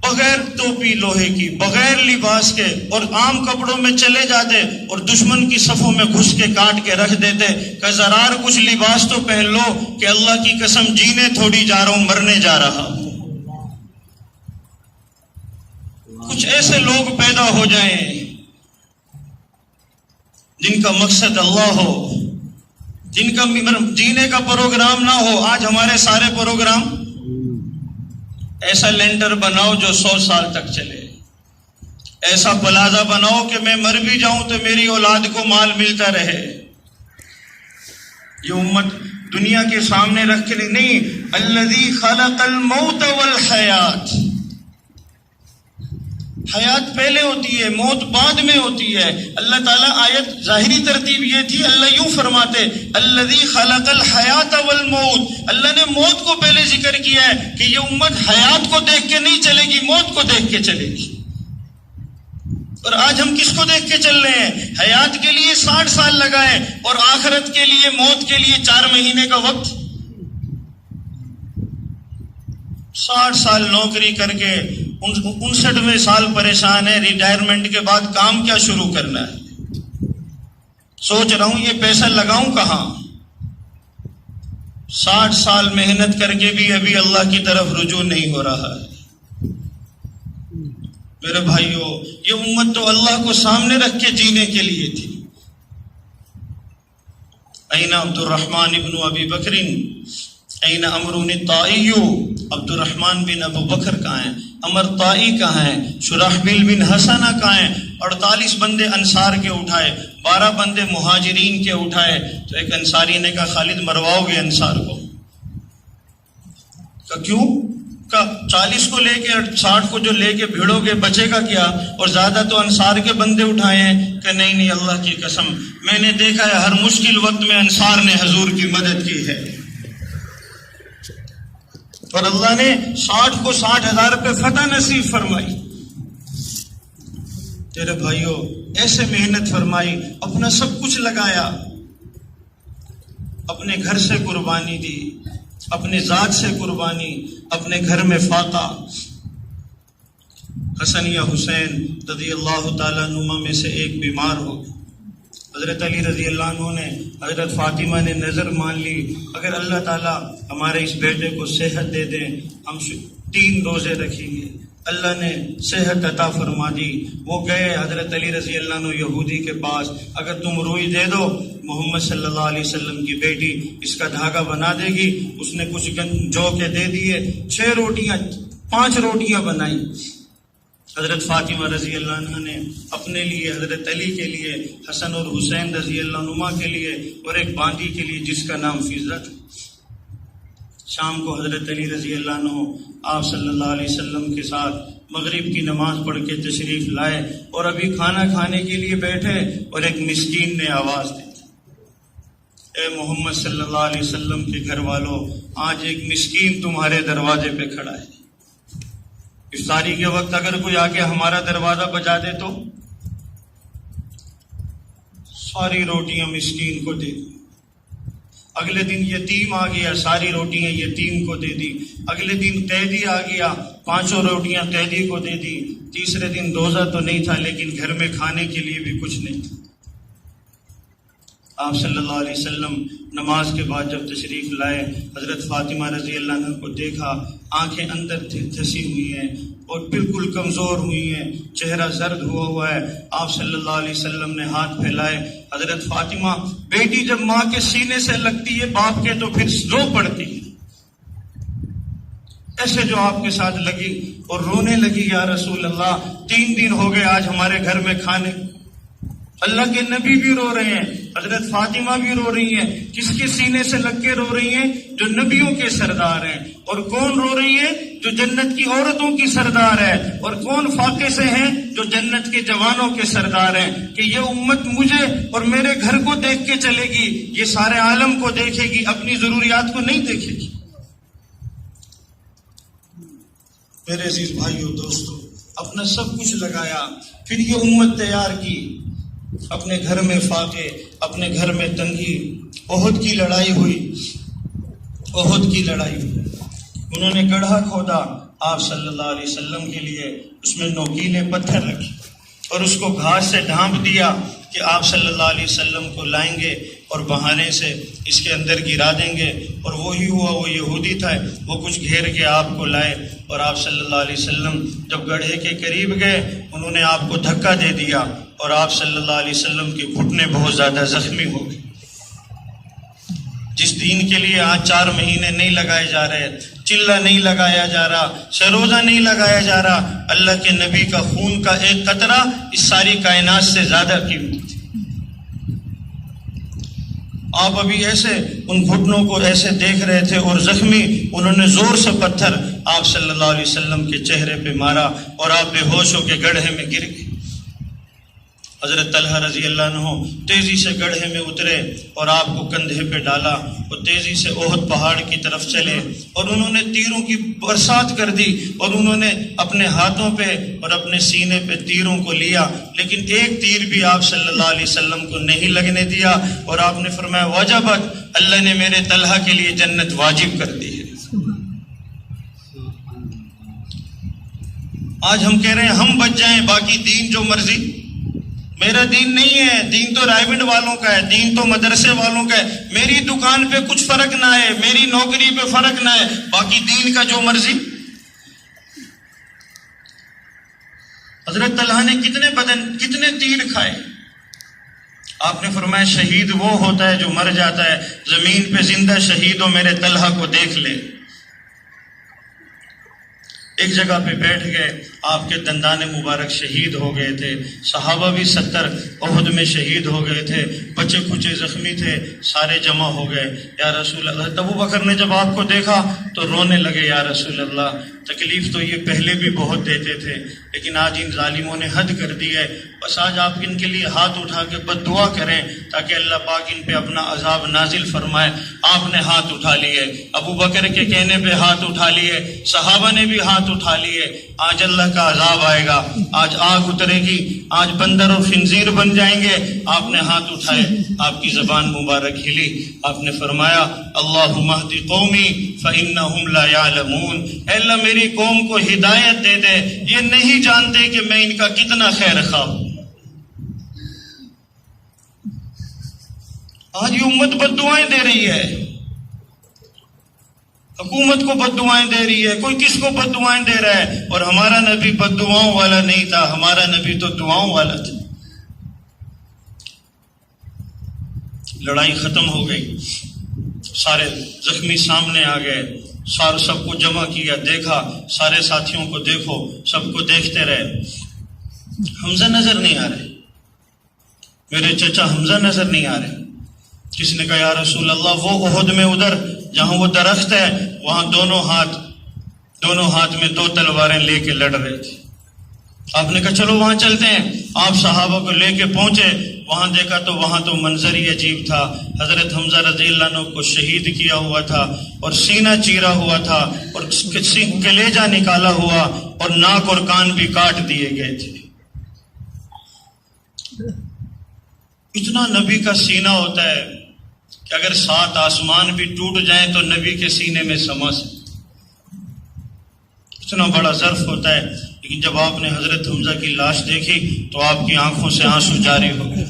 A: بغیر ٹوپی لوہے کی، بغیر لباس کے اور عام کپڑوں میں چلے جاتے اور دشمن کی صفوں میں گھس کے کاٹ کے رکھ دیتے کہ زرار کچھ لباس تو پہن لو کہ اللہ کی قسم جینے تھوڑی جا رہا ہوں، مرنے جا رہا ہوں. کچھ ایسے لوگ پیدا ہو جائیں جن کا مقصد اللہ ہو، جن کا جینے کا پروگرام نہ ہو. آج ہمارے سارے پروگرام ایسا لینڈر بناؤ جو 100 سال تک چلے، ایسا پلازا بناؤ کہ میں مر بھی جاؤں تو میری اولاد کو مال ملتا رہے. یہ امت دنیا کے سامنے رکھ کے نہیں، الذی خلق الموت والحیات. حیات پہلے ہوتی ہے، موت بعد میں ہوتی ہے. اللہ تعالیٰ آیت ظاہری ترتیب یہ تھی، اللہ یوں فرماتے الذی خلق الحیات والموت. اللہ نے موت کو پہلے ذکر کیا ہے کہ یہ امت حیات کو دیکھ کے نہیں چلے گی، موت کو دیکھ کے چلے گی. اور آج ہم کس کو دیکھ کے چل رہے ہیں؟ حیات کے لیے 60 سال لگائے اور آخرت کے لیے، موت کے لیے 4 مہینے کا وقت. 60 سال نوکری کر کے 59ویں سال پریشان ہے، ریٹائرمنٹ کے بعد کام کیا شروع کرنا ہے. سوچ رہا ہوں یہ پیسہ لگاؤں کہاں. 60 سال محنت کر کے بھی ابھی اللہ کی طرف رجوع نہیں ہو رہا ہے. میرے بھائیوں، یہ امت تو اللہ کو سامنے رکھ کے جینے کے لیے تھی. این عبد الرحمن ابن ابی بکر، این عمرو الطائی. عبد الرحمن بن ابو بکر کہاں ہیں؟ عمر طائی کہاں ہیں؟ شرحبیل بن حسنہ کہاں ہیں؟ 48 بندے انصار کے اٹھائے، 12 بندے مہاجرین کے اٹھائے. تو ایک انصاری نے کہا خالد مرواؤ گے انصار کو؟ کہا کیوں؟ کہا 40 کو لے کے 60 کو جو لے کے بھیڑو گے بچے گا کیا؟ اور زیادہ تو انصار کے بندے اٹھائے ہیں. کہ نہیں اللہ کی قسم میں نے دیکھا ہے ہر مشکل وقت میں انصار نے حضور کی مدد کی ہے. اور اللہ نے 60 کو 60,000 پہ فتح نصیب فرمائی. تیرے بھائیوں، ایسے محنت فرمائی، اپنا سب کچھ لگایا، اپنے گھر سے قربانی دی، اپنے ذات سے قربانی، اپنے گھر میں فاقہ. حسن یا حسین رضی اللہ تعالیٰ عنہما میں سے ایک بیمار ہو گئے. حضرت علی رضی اللہ عنہ نے، حضرت فاطمہ نے نظر مان لی اگر اللہ تعالیٰ ہمارے اس بیٹے کو صحت دے دیں ہم 3 روزے رکھیں گے. اللہ نے صحت عطا فرما دی. وہ گئے حضرت علی رضی اللہ عنہ یہودی کے پاس، اگر تم روئی دے دو محمد صلی اللہ علیہ وسلم کی بیٹی اس کا دھاگا بنا دے گی. اس نے کچھ جو کے دے دیے، 6 روٹیاں 5 روٹیاں بنائی. حضرت فاطمہ رضی اللہ عنہ نے اپنے لیے، حضرت علی کے لیے، حسن اور حسین رضی اللہ عنہما کے لیے اور ایک باندی کے لیے جس کا نام فضہ تھا. شام کو حضرت علی رضی اللہ عنہ آپ صلی اللہ علیہ وسلم کے ساتھ مغرب کی نماز پڑھ کے تشریف لائے اور ابھی کھانا کھانے کے لیے بیٹھے اور ایک مسکین نے آواز دی، اے محمد صلی اللہ علیہ وسلم کے گھر والوں، آج ایک مسکین تمہارے دروازے پہ کھڑا ہے. افطاری کے وقت اگر کوئی آ کے ہمارا دروازہ بجا دے تو ساری روٹیاں مسکین کو دے دی. اگلے دن یتیم آ گیا، ساری روٹیاں یتیم کو دے دی. اگلے دن قیدی آ گیا، 5 روٹیاں قیدی کو دے دی. تیسرے دن روزہ تو نہیں تھا لیکن گھر میں کھانے کے لیے بھی کچھ نہیں تھا. آپ صلی اللہ علیہ وسلم نماز کے بعد جب تشریف لائے، حضرت فاطمہ رضی اللہ عنہ کو دیکھا، آنکھیں اندر دھسی ہوئی ہیں اور بالکل کمزور ہوئی ہیں، چہرہ زرد ہوا ہے۔ آپ صلی اللہ علیہ وسلم نے ہاتھ پھیلائے۔ حضرت فاطمہ، بیٹی جب ماں کے سینے سے لگتی ہے باپ کے تو پھر رو پڑتی ہے، ایسے جو آپ کے ساتھ لگی اور رونے لگی، یا رسول اللہ 3 دن ہو گئے آج ہمارے گھر میں کھانے، اللہ کے نبی بھی رو رہے ہیں، حضرت فاطمہ بھی رو رہی ہیں۔ کس کے سینے سے لگ کے رو رہی ہیں؟ جو نبیوں کے سردار ہیں۔ اور کون رو رہی ہے؟ جو جنت کی عورتوں کی سردار ہے۔ اور کون فاقے سے ہیں؟ جو جنت کے جوانوں کے سردار ہیں، کہ یہ امت مجھے اور میرے گھر کو دیکھ کے چلے گی، یہ سارے عالم کو دیکھے گی، اپنی ضروریات کو نہیں دیکھے گی۔ میرے عزیز بھائیو دوستو، اپنا سب کچھ لگایا، پھر یہ امت تیار کی، اپنے گھر میں فاقے، اپنے گھر میں تنگی۔ احد کی لڑائی ہوئی، احد کی لڑائی ہوئی، انہوں نے گڑھا کھودا آپ صلی اللہ علیہ وسلم کے لیے، اس میں نوکیلے پتھر رکھے اور اس کو گھاس سے ڈھانپ دیا کہ آپ صلی اللہ علیہ وسلم کو لائیں گے اور بہانے سے اس کے اندر گرا دیں گے۔ اور وہی ہوا، وہ یہودی تھا، وہ کچھ گھیر کے آپ کو لائے، اور آپ صلی اللہ علیہ وسلم جب گڑھے کے قریب گئے انہوں نے آپ کو دھکا دے دیا اور آپ صلی اللہ علیہ وسلم کے گھٹنے بہت زیادہ زخمی ہو گئے۔ جس دین کے لیے آج 4 مہینے نہیں لگائے جا رہے، چلہ نہیں لگایا جا رہا، سروزہ نہیں لگایا جا رہا، اللہ کے نبی کا خون کا ایک قطرہ اس ساری کائنات سے زیادہ قیمتی ہے۔ آپ ابھی ایسے ان گھٹنوں کو ایسے دیکھ رہے تھے اور زخمی، انہوں نے زور سے پتھر آپ صلی اللہ علیہ وسلم کے چہرے پہ مارا اور آپ بے ہوش ہو کے گڑھے میں گر گئے۔ حضرت طلحہ رضی اللہ عنہ تیزی سے گڑھے میں اترے اور آپ کو کندھے پہ ڈالا اور تیزی سے احد پہاڑ کی طرف چلے، اور انہوں نے تیروں کی برسات کر دی، اور انہوں نے اپنے ہاتھوں پہ اور اپنے سینے پہ تیروں کو لیا، لیکن ایک تیر بھی آپ صلی اللہ علیہ وسلم کو نہیں لگنے دیا، اور آپ نے فرمایا وجبت، اللہ نے میرے طلحہ کے لیے جنت واجب کر دی ہے۔ آج ہم کہہ رہے ہیں ہم بچ جائیں، باقی دین جو مرضی۔ میرا دین نہیں ہے، دین تو رائبنڈ والوں کا ہے، دین تو مدرسے والوں کا ہے۔ میری دکان پہ کچھ فرق نہ ہے، میری نوکری پہ فرق نہ ہے، باقی دین کا جو مرضی۔ حضرت طلحہ نے کتنے تیر کھائے؟ آپ نے فرمایا شہید وہ ہوتا ہے جو مر جاتا ہے، زمین پہ زندہ شہید ہو میرے طلحہ کو دیکھ لے۔ ایک جگہ پہ بیٹھ گئے، آپ کے دندان مبارک شہید ہو گئے تھے، صحابہ بھی 70 احد میں شہید ہو گئے تھے، بچے کچے زخمی تھے، سارے جمع ہو گئے۔ یا رسول اللہ، ابو بکر نے جب آپ کو دیکھا تو رونے لگے، یا رسول اللہ تکلیف تو یہ پہلے بھی بہت دیتے تھے، لیکن آج ان ظالموں نے حد کر دی ہے، بس آج آپ ان کے لیے ہاتھ اٹھا کے بد دعا کریں تاکہ اللہ پاک ان پہ اپنا عذاب نازل فرمائے۔ آپ نے ہاتھ اٹھا لیے، ابو بکر کے کہنے پہ ہاتھ اٹھا لیے، صحابہ نے بھی ہاتھ اٹھا لیے۔ آج اللہ کا عذاب آئے گا، آج آگ اترے گی، آج بندر و خنزیر بن جائیں گے۔ آپ نے ہاتھ اٹھائے، آپ کی زبان مبارک ہلی، آپ نے فرمایا اللہم اہد قومی فإنہم لا یعلمون، اے اللہ میری قوم کو ہدایت دے دے، یہ نہیں جانتے کہ میں ان کا کتنا خیر خواہ ہوں۔ آج یہ امت بد دعائیں دے رہی ہے، حکومت کو بد دعائیں دے رہی ہے، کوئی کس کو بد دعائیں دے رہا ہے، اور ہمارا نبی بد دعاؤں والا نہیں تھا، ہمارا نبی تو دعاؤں والا تھا۔ لڑائی ختم ہو گئی، سارے زخمی سامنے آ گئے، سب کو جمع کیا، دیکھا، سارے ساتھیوں کو دیکھو، سب کو دیکھتے رہے، حمزہ نظر نہیں آ رہے، میرے چچا حمزہ نظر نہیں آ رہے۔ کس نے کہا یا رسول اللہ وہ احد میں ادھر جہاں وہ درخت ہے وہاں دونوں ہاتھ میں 2 تلواریں لے کے لڑ رہے تھے۔ آپ نے کہا چلو وہاں چلتے ہیں، آپ صحابہ کو لے کے پہنچے، وہاں دیکھا تو وہاں تو منظر ہی عجیب تھا، حضرت حمزہ رضی اللہ عنہ کو شہید کیا ہوا تھا اور سینہ چیرا ہوا تھا اور کلیجہ نکالا ہوا اور ناک اور کان بھی کاٹ دیے گئے تھے۔ اتنا نبی کا سینہ ہوتا ہے کہ اگر 7 آسمان بھی ٹوٹ جائیں تو نبی کے سینے میں سما سکتے، اتنا بڑا ظرف ہوتا ہے۔ لیکن جب آپ نے حضرت حمزہ کی لاش دیکھی تو آپ کی آنکھوں سے آنسو جاری ہو گئے۔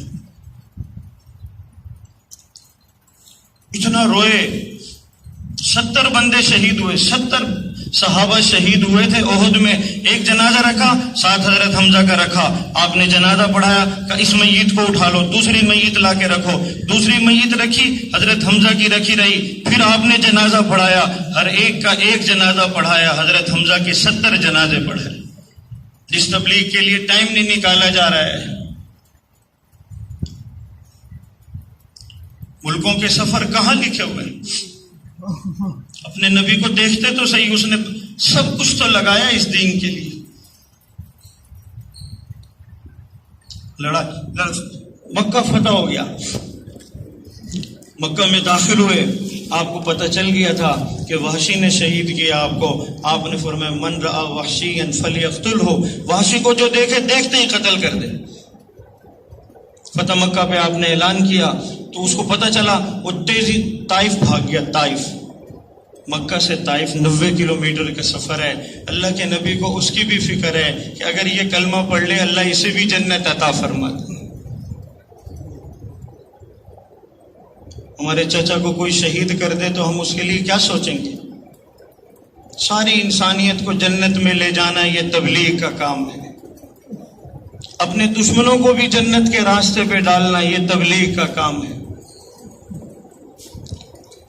A: اتنا روئے. 70 بندے شہید ہوئے, 70 صحابہ شہید ہوئے تھے احد میں. ایک جنازہ رکھا, ساتھ حضرت حمزہ کا رکھا. آپ نے جنازہ پڑھایا کہ اس میت کو اٹھا لو, دوسری میت لا کے رکھو. دوسری میت رکھی, حضرت حمزہ کی رکھی رہی. پھر آپ نے جنازہ پڑھایا, ہر ایک کا ایک جنازہ پڑھایا. حضرت حمزہ کے 70 جنازے پڑھائے. جس تبلیغ کے لیے ٹائم نہیں نکالا جا رہا ہے. ملکوں کے سفر کہاں لکھے ہوئے ہیں؟ اپنے نبی کو دیکھتے تو صحیح, اس نے سب کچھ تو لگایا اس دین کے لیے. مکہ فتح ہو گیا, مکہ میں داخل ہوئے. آپ کو پتہ چل گیا تھا کہ وحشی نے شہید کیا آپ کو. آپ نے فرمایا من رآ وحشیا فلیقتلہ, وحشی کو جو دیکھے دیکھتے ہی قتل کر دے. فتح مکہ پہ آپ نے اعلان کیا تو اس کو پتہ چلا, وہ تیزی طائف بھاگ گیا. طائف, مکہ سے طائف 90 کلومیٹر کا سفر ہے. اللہ کے نبی کو اس کی بھی فکر ہے کہ اگر یہ کلمہ پڑھ لے اللہ اسے بھی جنت عطا فرما دے. ہمارے چچا کو کوئی شہید کر دے تو ہم اس کے لیے کیا سوچیں گے؟ ساری انسانیت کو جنت میں لے جانا یہ تبلیغ کا کام ہے. اپنے دشمنوں کو بھی جنت کے راستے پہ ڈالنا یہ تبلیغ کا کام ہے.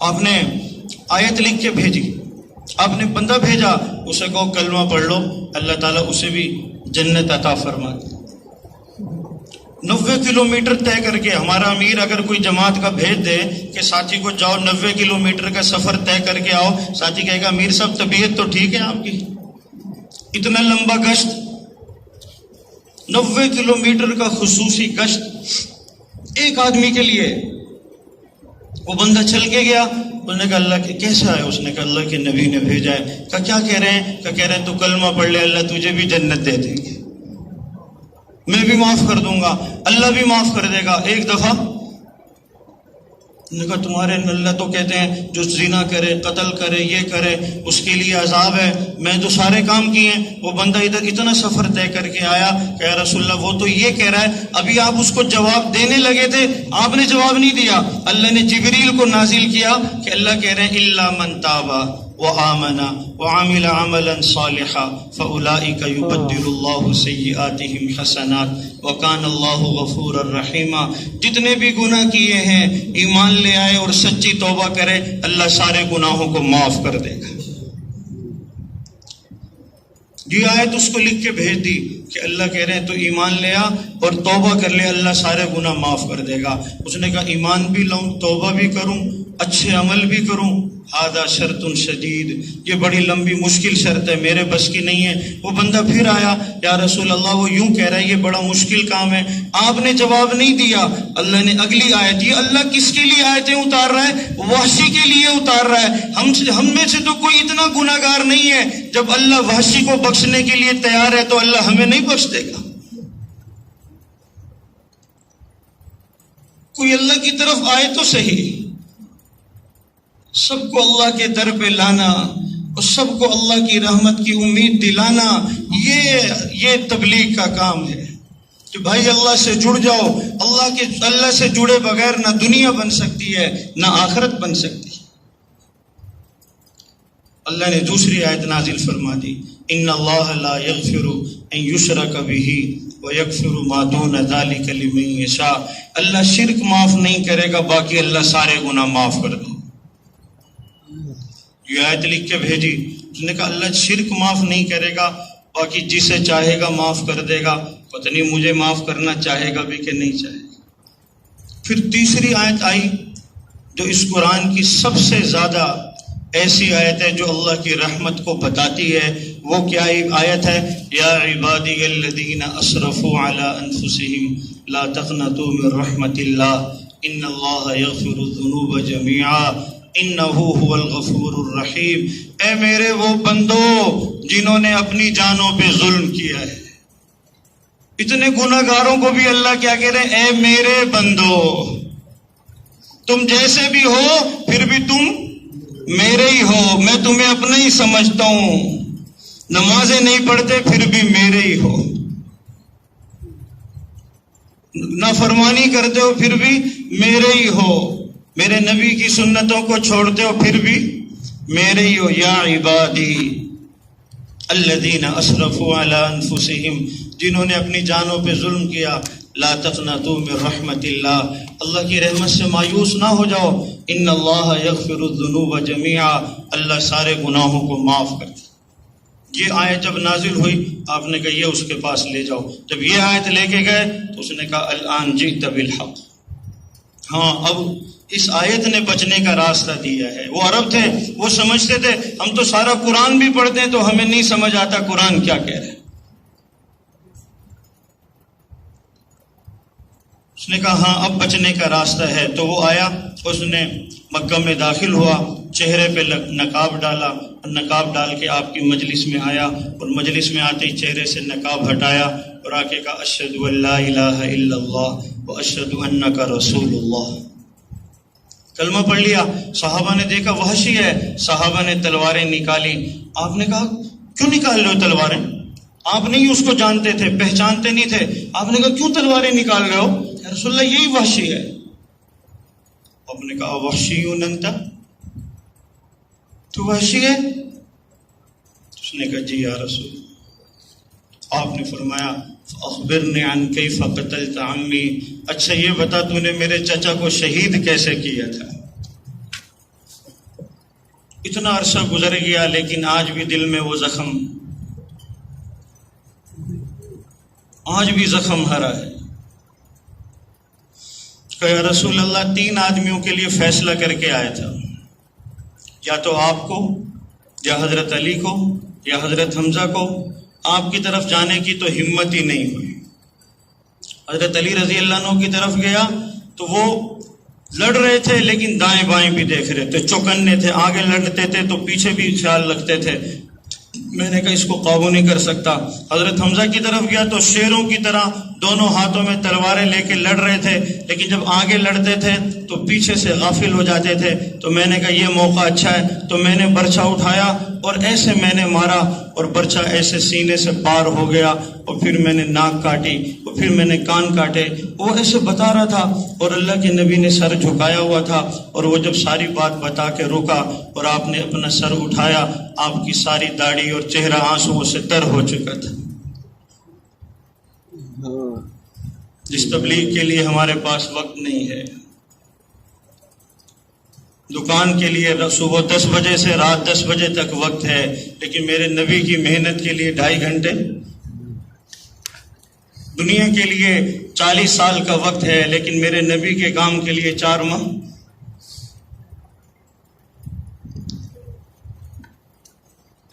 A: آپ نے آیت لکھ کے بھیجی, آپ نے بندہ بھیجا, اسے کہو کلمہ پڑھ لو, اللہ تعالیٰ اسے بھی جنت عطا فرما دے. 90 کلومیٹر طے کر کے ہمارا امیر اگر کوئی جماعت کا بھیج دے کہ ساتھی کو جاؤ 90 کلومیٹر کا سفر طے کر کے آؤ, ساتھی کہے گا امیر صاحب طبیعت تو ٹھیک ہے آپ کی, اتنا لمبا گشت 90 کلومیٹر کا خصوصی گشت ایک آدمی کے لیے. وہ بندہ چل کے گیا, انہوں نے کہا اللہ کے کیسے آئے؟ اس نے کہا اللہ کے نبی نے بھیجا ہے. کہا کیا کہہ رہے ہیں؟ کہہ رہے ہیں تو کلمہ پڑھ لے اللہ تجھے بھی جنت دے دیں گے, میں بھی معاف کر دوں گا, اللہ بھی معاف کر دے گا. ایک دفعہ نے کہا تمہارے اللہ تو کہتے ہیں جو زنا کرے, قتل کرے, یہ کرے اس کے لیے عذاب ہے, میں تو سارے کام کیے ہیں. وہ بندہ ادھر اتنا سفر طے کر کے آیا کہ یا رسول اللہ وہ تو یہ کہہ رہا ہے, ابھی آپ اس کو جواب دینے لگے تھے, آپ نے جواب نہیں دیا. اللہ نے جبریل کو نازل کیا کہ اللہ کہہ رہے ہیں الا من تاب وآمن وعمل عملا صالحا فاولئک یبدل اللہ سیئاتہم حسنات وکان اللہ غفورا رحیما. جتنے بھی گناہ کیے ہیں ایمان لے آئے اور سچی توبہ کرے, اللہ سارے گناہوں کو معاف کر دے گا. یہ آیت اس کو لکھ کے بھیج دی کہ اللہ کہہ رہے ہیں تو ایمان لے آ اور توبہ کر لے, اللہ سارے گناہ معاف کر دے گا. اس نے کہا ایمان بھی لاؤں, توبہ بھی کروں, اچھے عمل بھی کروں, ہذا شرط شدید, یہ بڑی لمبی مشکل شرط ہے, میرے بس کی نہیں ہے. وہ بندہ پھر آیا, یا رسول اللہ وہ یوں کہہ رہا ہے یہ بڑا مشکل کام ہے, آپ نے جواب نہیں دیا. اللہ نے اگلی آیت, یہ اللہ کس کے لیے آیتیں اتار رہا ہے؟ وحشی کے لیے اتار رہا ہے. ہم میں سے تو کوئی اتنا گناہ گار نہیں ہے, جب اللہ وحشی کو بخشنے کے لیے تیار ہے تو اللہ ہمیں نہیں بخش دے گا. کوئی اللہ کی طرف آئے تو صحیح. سب کو اللہ کے در پہ لانا اور سب کو اللہ کی رحمت کی امید دلانا, یہ تبلیغ کا کام ہے کہ بھائی اللہ سے جڑ جاؤ. اللہ سے جڑے بغیر نہ دنیا بن سکتی ہے نہ آخرت بن سکتی. اللہ نے دوسری آیت نازل فرما دی, ان اللہ لا یغفر ان یشرک بہ ویغفر ما دون ذلک لمن یشاء. اللہ شرک معاف نہیں کرے گا, باقی اللہ سارے گناہ معاف کر دے. یہ آیت لکھ کے بھیجی, اس نے کہا اللہ شرک معاف نہیں کرے گا, باقی جسے چاہے گا معاف کر دے گا. پتہ نہیں مجھے معاف کرنا چاہے گا بھی کہ نہیں چاہے گا. پھر تیسری آیت آئی جو اس قرآن کی سب سے زیادہ ایسی آیت ہے جو اللہ کی رحمت کو بتاتی ہے. وہ کیا آیت ہے؟ یا عبادی الذین اسرفوا علی انفسہم لا تقنطوا من رحمت اللہ ان اللہ یغفر الذنوب جميعا انہ هو الغفور الرحیم. اے میرے وہ بندو جنہوں نے اپنی جانوں پہ ظلم کیا ہے. اتنے گناہ گاروں کو بھی اللہ کیا کہہ رہے ہیں, اے میرے بندو تم جیسے بھی ہو پھر بھی تم میرے ہی ہو, میں تمہیں اپنا ہی سمجھتا ہوں. نمازیں نہیں پڑھتے پھر بھی میرے ہی ہو, نافرمانی کرتے ہو پھر بھی میرے ہی ہو. میرے نبی کی سنتوں کو چھوڑتے ہو پھر بھی میرے ہی ہو. یا عبادی الذین اسرفوا علی انفسہم، جنہوں نے اپنی جانوں پہ ظلم کیا. لا تقنطوا من رحمت اللہ، اللہ کی رحمت سے مایوس نہ ہو جاؤ. ان اللہ یغفر الذنوب جميعا، اللہ سارے گناہوں کو معاف کرتا. یہ آیت جب نازل ہوئی آپ نے کہا یہ اس کے پاس لے جاؤ. جب یہ آیت لے کے گئے تو اس نے کہا الآن جئت بالحق. ہاں اب اس آیت نے بچنے کا راستہ دیا ہے. وہ عرب تھے، وہ سمجھتے تھے ہم تو سارا قرآن بھی پڑھتے ہیں تو ہمیں نہیں سمجھ آتا قرآن کیا کہہ رہے. اس نے کہا ہاں اب بچنے کا راستہ ہے. تو وہ آیا، اس نے مکہ میں داخل ہوا، چہرے پہ نقاب ڈالا، نقاب ڈال کے آپ کی مجلس میں آیا، اور مجلس میں آتے ہی چہرے سے نقاب ہٹایا اور آ کے کہا اشہد ان لا الہ الا اللہ واشہد انک رسول اللہ. کلمہ پڑھ لیا. صحابہ نے دیکھا وحشی ہے، صحابہ نے تلواریں نکالی. آپ نے کہا کیوں نکال رہے ہو تلواریں؟ آپ نہیں اس کو جانتے تھے، پہچانتے نہیں تھے. آپ نے کہا کیوں تلواریں نکال رہے ہو؟ یا رسول اللہ یہی وحشی ہے. آپ نے کہا وحشی انت، تو وحشی ہے؟ اس نے کہا جی یا رسول اللہ. آپ نے فرمایا اخبرنی عن کیف قتلت عمی، اچھا یہ بتا تو نے میرے چچا کو شہید کیسے کیا تھا؟ اتنا عرصہ گزر گیا لیکن آج بھی دل میں وہ زخم، آج بھی زخم ہرا ہے. کہ یا رسول اللہ 3 آدمیوں کے لیے فیصلہ کر کے آیا تھا، یا تو آپ کو، یا حضرت علی کو، یا حضرت حمزہ کو. آپ کی طرف جانے کی تو ہمت ہی نہیں ہوئی. حضرت علی رضی اللہ عنہ کی طرف گیا تو وہ لڑ رہے تھے لیکن دائیں بائیں بھی دیکھ رہے تھے، چوکنے تھے. آگے لڑتے تھے تو پیچھے بھی خیال رکھتے تھے. میں نے کہا اس کو قابو نہیں کر سکتا. حضرت حمزہ کی طرف گیا تو شیروں کی طرح دونوں ہاتھوں میں تلواریں لے کے لڑ رہے تھے، لیکن جب آگے لڑتے تھے تو پیچھے سے غافل ہو جاتے تھے. تو میں نے کہا یہ موقع اچھا ہے، تو میں نے برچھا اٹھایا اور ایسے میں نے مارا، اور برچھا ایسے سینے سے پار ہو گیا، اور پھر میں نے ناک کاٹی، اور پھر میں نے کان کاٹے. وہ ایسے بتا رہا تھا اور اللہ کے نبی نے سر جھکایا ہوا تھا. اور وہ جب ساری بات بتا کے رکا اور آپ نے اپنا سر اٹھایا، آپ کی ساری داڑھی اور چہرہ آنسوؤں سے تر ہو چکا تھا. جس تبلیغ کے لیے ہمارے پاس وقت نہیں ہے، دکان کے لیے صبح 10 بجے سے رات 10 بجے تک وقت ہے، لیکن میرے نبی کی محنت کے لیے 2.5 گھنٹے، دنیا کے لیے 40 سال کا وقت ہے لیکن میرے نبی کے کام کے لیے 4 ماہ.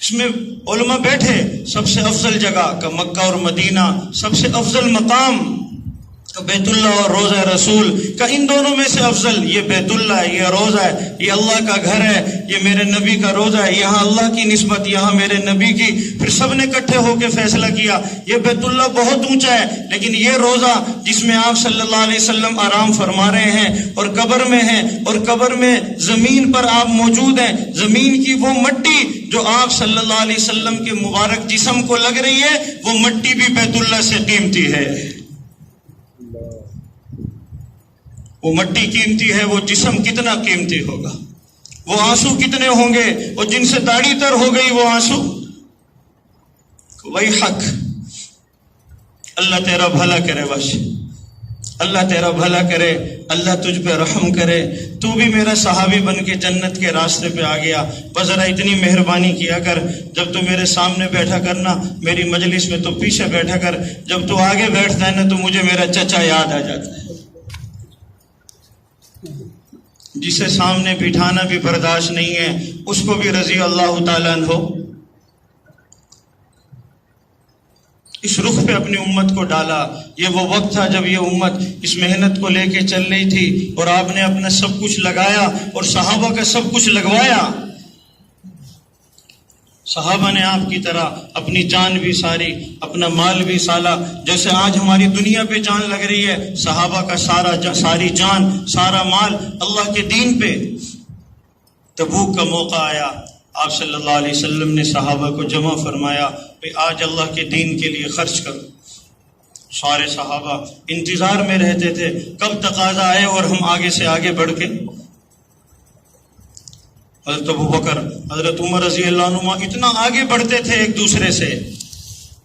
A: اس میں علماء بیٹھے، سب سے افضل جگہ کا مکہ اور مدینہ، سب سے افضل مقام کا بیت اللہ اور روضہ رسول کا، ان دونوں میں سے افضل یہ بیت اللہ ہے، یہ روضہ ہے، یہ اللہ کا گھر ہے، یہ میرے نبی کا روضہ ہے. یہاں اللہ کی نسبت، یہاں میرے نبی کی. پھر سب نے اکٹھے ہو کے فیصلہ کیا یہ بیت اللہ بہت اونچا ہے، لیکن یہ روضہ جس میں آپ صلی اللہ علیہ وسلم آرام فرما رہے ہیں اور قبر میں ہیں، اور قبر میں زمین پر آپ موجود ہیں، زمین کی وہ مٹی جو آپ صلی اللہ علیہ وسلم کے مبارک جسم کو لگ رہی ہے، وہ مٹی بھی بیت اللہ سے قیمتی ہے. وہ مٹی قیمتی ہے، وہ جسم کتنا قیمتی ہوگا، وہ آنسو کتنے ہوں گے، اور جن سے داڑھی تر ہو گئی وہ آنسو. وہی حق. اللہ تیرا بھلا کرے، بس اللہ تیرا بھلا کرے، اللہ تجھ پہ رحم کرے. تو بھی میرا صحابی بن کے جنت کے راستے پہ آ گیا. بس ذرا اتنی مہربانی کیا کر، جب تو میرے سامنے بیٹھا کرنا میری مجلس میں تو پیچھے بیٹھا کر، جب تو آگے بیٹھتا ہے نا تو مجھے میرا چچا یاد آ جاتا ہے، جسے سامنے بٹھانا بھی برداشت نہیں ہے، اس کو بھی رضی اللہ تعالیٰ عنہ. اس رخ پہ اپنی امت کو ڈالا. یہ وہ وقت تھا جب یہ امت اس محنت کو لے کے چل رہی تھی، اور آپ نے اپنا سب کچھ لگایا اور صحابہ کا سب کچھ لگوایا. صحابہ نے آپ کی طرح اپنی جان بھی ساری، اپنا مال بھی سالا. جیسے آج ہماری دنیا پہ جان لگ رہی ہے، صحابہ کا ساری جان، سارا مال اللہ کے دین پہ. تبوک کا موقع آیا، آپ صلی اللہ علیہ وسلم نے صحابہ کو جمع فرمایا کہ آج اللہ کے دین کے لیے خرچ کرو. سارے صحابہ انتظار میں رہتے تھے کب تقاضا آئے اور ہم آگے سے آگے بڑھ کے حضرت ابو بکر حضرت عمر رضی اللہ عنہ اتنا آگے بڑھتے تھے ایک دوسرے سے.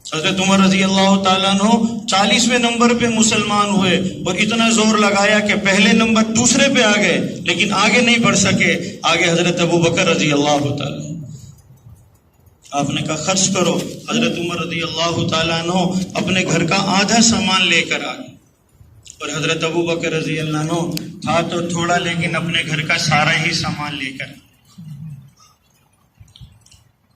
A: حضرت عمر رضی اللہ تعالیٰ عنہ 40ویں نمبر پہ مسلمان ہوئے اور اتنا زور لگایا کہ پہلے نمبر دوسرے پہ آ گئے لیکن آگے نہیں بڑھ سکے. آگے حضرت ابو بکر رضی اللہ تعالیٰ آپ نے کہا خرچ کرو. حضرت عمر رضی اللہ تعالیٰ عنہ اپنے گھر کا آدھا سامان لے کر آ گئے اور حضرت ابو بکر رضی اللہ عنہ تھا تو تھوڑا لیکن اپنے گھر کا سارا ہی سامان لے کر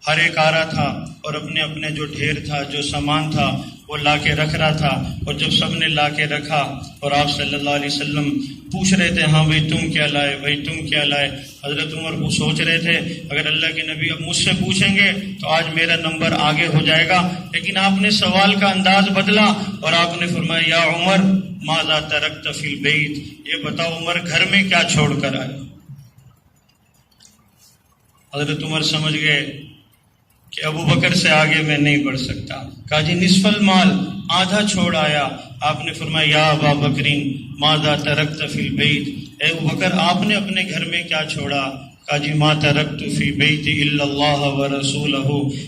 A: ہر ایک آ رہا تھا اور اپنے اپنے جو ڈھیر تھا جو سامان تھا وہ لا کے رکھ رہا تھا. اور جب سب نے لا کے رکھا اور آپ صلی اللہ علیہ وسلم پوچھ رہے تھے ہاں بھائی تم کیا لائے, بھائی تم کیا لائے. حضرت عمر وہ سوچ رہے تھے اگر اللہ کے نبی اب مجھ سے پوچھیں گے تو آج میرا نمبر آگے ہو جائے گا. لیکن آپ نے سوال کا انداز بدلا اور آپ نے فرمایا یا عمر ماذا ترکت فی البیت, یہ بتاؤ عمر گھر میں کیا چھوڑ کر آئے. حضرت عمر سمجھ گئے کہ ابو بکر سے آگے میں نہیں بڑھ سکتا. کہا جی نصف المال, آدھا چھوڑ آیا. آپ نے فرمایا یا ابا بکرین ماذا ترکت فی البیت, اے ابو بکر آپ نے اپنے گھر میں کیا چھوڑا. کہا جی ما ترکت فی بیتی الا اللہ ورسولہ,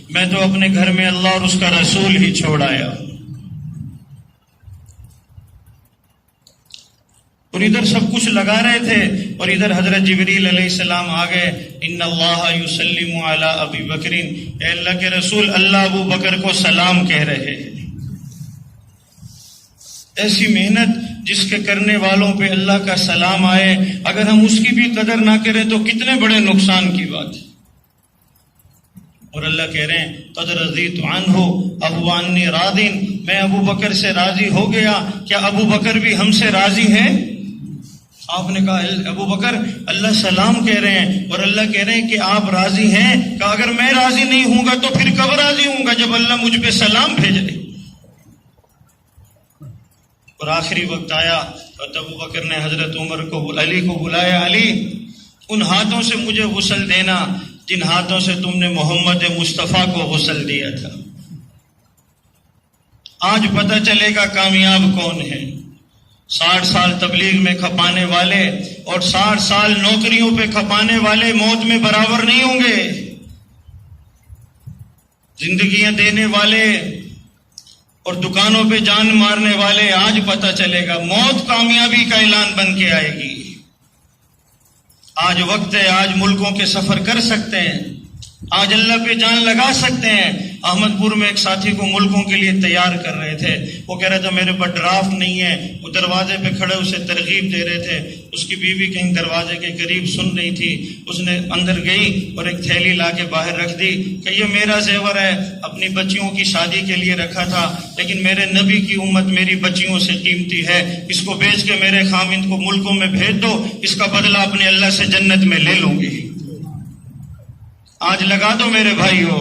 A: میں تو اپنے گھر میں اللہ اور اس کا رسول ہی چھوڑ آیا. اور ادھر سب کچھ لگا رہے تھے اور ادھر حضرت جبریل علیہ السلام آ گئے. ان اللہ یسلم علی ابی بکرین, اے اللہ کے رسول اللہ ابو بکر کو سلام کہہ رہے ہیں. ایسی محنت جس کے کرنے والوں پہ اللہ کا سلام آئے, اگر ہم اس کی بھی قدر نہ کریں تو کتنے بڑے نقصان کی بات ہے. اور اللہ کہہ رہے ہیں قد رضیت عنہ ابو انی راضٍ, میں ابو بکر سے راضی ہو گیا. کیا ابو بکر بھی ہم سے راضی ہیں؟ آپ نے کہا ابو بکر اللہ سلام کہہ رہے ہیں اور اللہ کہہ رہے ہیں کہ آپ راضی ہیں. کہ اگر میں راضی نہیں ہوں گا تو پھر کب راضی ہوں گا جب اللہ مجھ پہ سلام بھیج دے. اور آخری وقت آیا اور ابو بکر نے حضرت عمر کو علی کو بلایا, علی ان ہاتھوں سے مجھے غسل دینا جن ہاتھوں سے تم نے محمد مصطفیٰ کو غسل دیا تھا. آج پتہ چلے گا کامیاب کون ہے. 60 سال تبلیغ میں کھپانے والے اور 60 سال نوکریوں پہ کھپانے والے موت میں برابر نہیں ہوں گے. زندگیاں دینے والے اور دکانوں پہ جان مارنے والے, آج پتہ چلے گا. موت کامیابی کا اعلان بن کے آئے گی. آج وقت ہے, آج ملکوں کے سفر کر سکتے ہیں, آج اللہ پہ جان لگا سکتے ہیں. احمد پور میں ایک ساتھی کو ملکوں کے لیے تیار کر رہے تھے. وہ کہہ رہا تھا میرے پاس ڈرافٹ نہیں ہے. وہ دروازے پہ کھڑے اسے ترغیب دے رہے تھے. اس کی بیوی کہیں دروازے کے قریب سن رہی تھی. اس نے اندر گئی اور ایک تھیلی لا کے باہر رکھ دی کہ یہ میرا زیور ہے, اپنی بچیوں کی شادی کے لیے رکھا تھا, لیکن میرے نبی کی امت میری بچیوں سے قیمتی ہے. اس کو بیچ کے میرے خاوند کو ملکوں میں بھیج دو, اس کا بدلہ اپنے اللہ سے جنت میں لے لوں گی. آج لگا دو میرے بھائیو,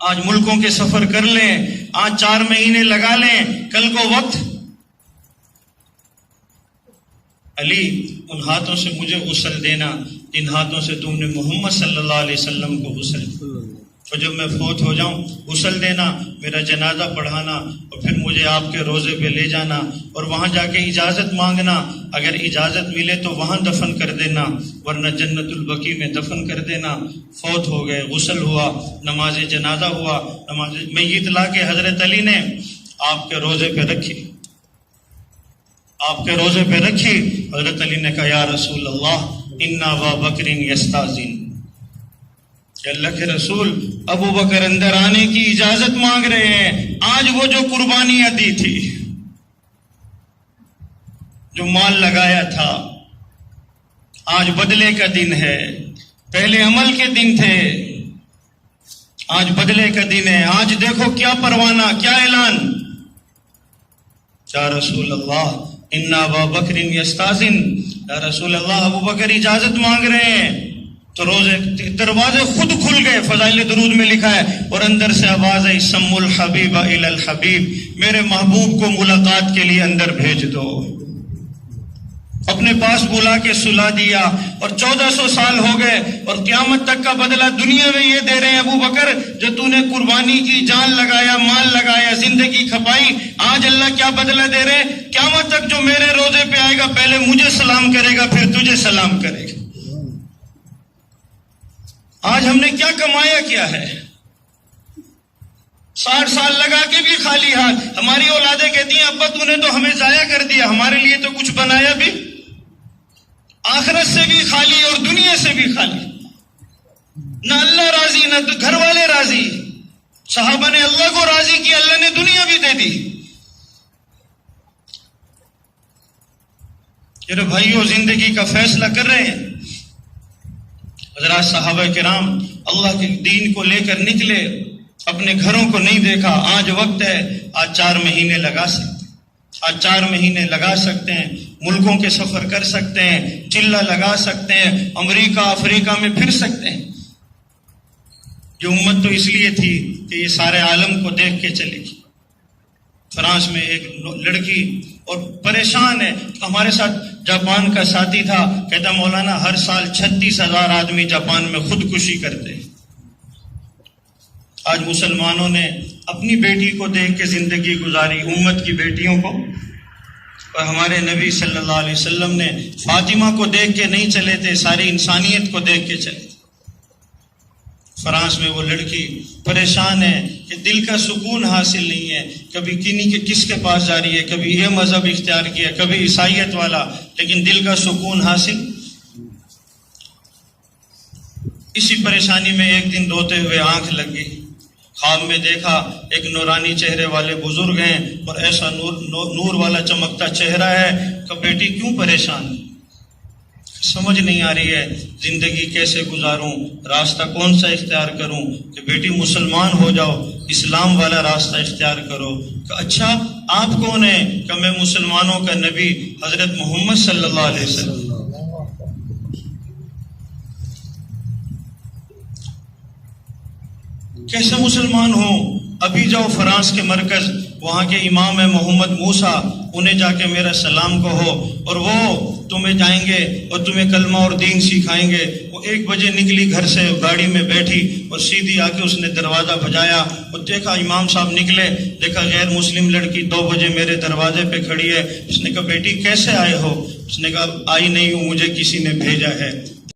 A: آج ملکوں کے سفر کر لیں, آج 4 مہینے لگا لیں, کل کو وقت. علی ان ہاتھوں سے مجھے غسل دینا جن ہاتھوں سے تم نے محمد صلی اللہ علیہ وسلم کو غسل دیا. اور جب میں فوت ہو جاؤں غسل دینا, میرا جنازہ پڑھانا اور پھر مجھے آپ کے روزے پہ لے جانا اور وہاں جا کے اجازت مانگنا. اگر اجازت ملے تو وہاں دفن کر دینا, ورنہ جنت البقیع میں دفن کر دینا. فوت ہو گئے, غسل ہوا, نماز جنازہ ہوا, نماز میت لا کے حضرت علی نے آپ کے روزے پہ رکھی, آپ کے روزے پہ رکھی. حضرت علی نے کہا یا رسول اللہ انا ابا بکر یستاذن, کہ اللہ کے رسول ابو بکر اندر آنے کی اجازت مانگ رہے ہیں. آج وہ جو قربانیاں دی تھی, جو مال لگایا تھا, آج بدلے کا دن ہے. پہلے عمل کے دن تھے, آج بدلے کا دن ہے. آج دیکھو کیا پروانہ, کیا اعلان. یا رسول اللہ ان ابا بکر یستاذن, یا رسول اللہ ابو بکر اجازت مانگ رہے ہیں. تو روزے دروازے خود کھل گئے. فضائل درود میں لکھا ہے اور اندر سے آواز ہے سم الحبیب الی الحبیب, میرے محبوب کو ملاقات کے لیے اندر بھیج دو. اپنے پاس بلا کے سلا دیا اور 1400 سال ہو گئے اور قیامت تک کا بدلہ دنیا میں یہ دے رہے ہیں. ابو بکر جو تو نے قربانی کی, جان لگایا, مال لگایا, زندگی کھپائی, آج اللہ کیا بدلہ دے رہے ہیں. قیامت تک جو میرے روزے پہ آئے گا پہلے مجھے سلام کرے گا, پھر تجھے سلام کرے گا. آج ہم نے کیا کمایا کیا ہے؟ 60 سال لگا کے بھی خالی ہاتھ. ہماری اولادیں کہتی ہیں ابا تو نے تو ہمیں ضائع کر دیا, ہمارے لیے تو کچھ بنایا بھی. آخرت سے بھی خالی اور دنیا سے بھی خالی. نہ اللہ راضی نہ گھر والے راضی. صحابہ نے اللہ کو راضی کیا, اللہ نے دنیا بھی دے دی. میرے بھائیوں, زندگی کا فیصلہ کر رہے ہیں. حضرات صحابہ کرام اللہ کے دین کو لے کر نکلے, اپنے گھروں کو نہیں دیکھا. آج وقت ہے, آج 4 مہینے لگا سکتے ہیں, آج 4 مہینے لگا سکتے ہیں, ملکوں کے سفر کر سکتے ہیں, چلہ لگا سکتے ہیں, امریکہ افریقہ میں پھر سکتے ہیں. یہ امت تو اس لیے تھی کہ یہ سارے عالم کو دیکھ کے چلے گی. فرانس میں ایک لڑکی اور پریشان ہے, ہمارے ساتھ جاپان کا ساتھی تھا, کہتا مولانا ہر سال 36,000 آدمی جاپان میں خودکشی کرتے ہیں. آج مسلمانوں نے اپنی بیٹی کو دیکھ کے زندگی گزاری, امت کی بیٹیوں کو. اور ہمارے نبی صلی اللہ علیہ وسلم نے فاطمہ کو دیکھ کے نہیں چلے تھے, ساری انسانیت کو دیکھ کے چلے. فرانس میں وہ لڑکی پریشان ہے کہ دل کا سکون حاصل نہیں ہے, کبھی کس کے پاس جا رہی ہے, کبھی یہ مذہب اختیار کیا, کبھی عیسائیت والا, لیکن دل کا سکون حاصل. اسی پریشانی میں ایک دن روتے ہوئے آنکھ لگ گئی. خواب میں دیکھا ایک نورانی چہرے والے بزرگ ہیں اور ایسا نور والا چمکتا چہرہ ہے کہ بیٹی کیوں پریشان, سمجھ نہیں آ رہی ہے زندگی کیسے گزاروں, راستہ کون سا اختیار کروں. کہ بیٹی مسلمان ہو جاؤ, اسلام والا راستہ اختیار کرو. کہ اچھا آپ کون ہیں؟ کہ میں مسلمانوں کا نبی حضرت محمد صلی اللہ علیہ وسلم. کیسے مسلمان ہوں؟ ابھی جاؤ فرانس کے مرکز, وہاں کے امام ہے محمد موسیٰ, انہیں جا کے میرا سلام کہو, اور وہ تمہیں جائیں گے اور تمہیں کلمہ اور دین سکھائیں گے. وہ 1 بجے نکلی گھر سے, گاڑی میں بیٹھی اور سیدھی آ کے اس نے دروازہ بجایا اور دیکھا امام صاحب نکلے, دیکھا غیر مسلم لڑکی 2 بجے میرے دروازے پہ کھڑی ہے. اس نے کہا بیٹی کیسے آئے ہو؟ اس نے کہا آئی نہیں ہوں, مجھے کسی نے بھیجا ہے.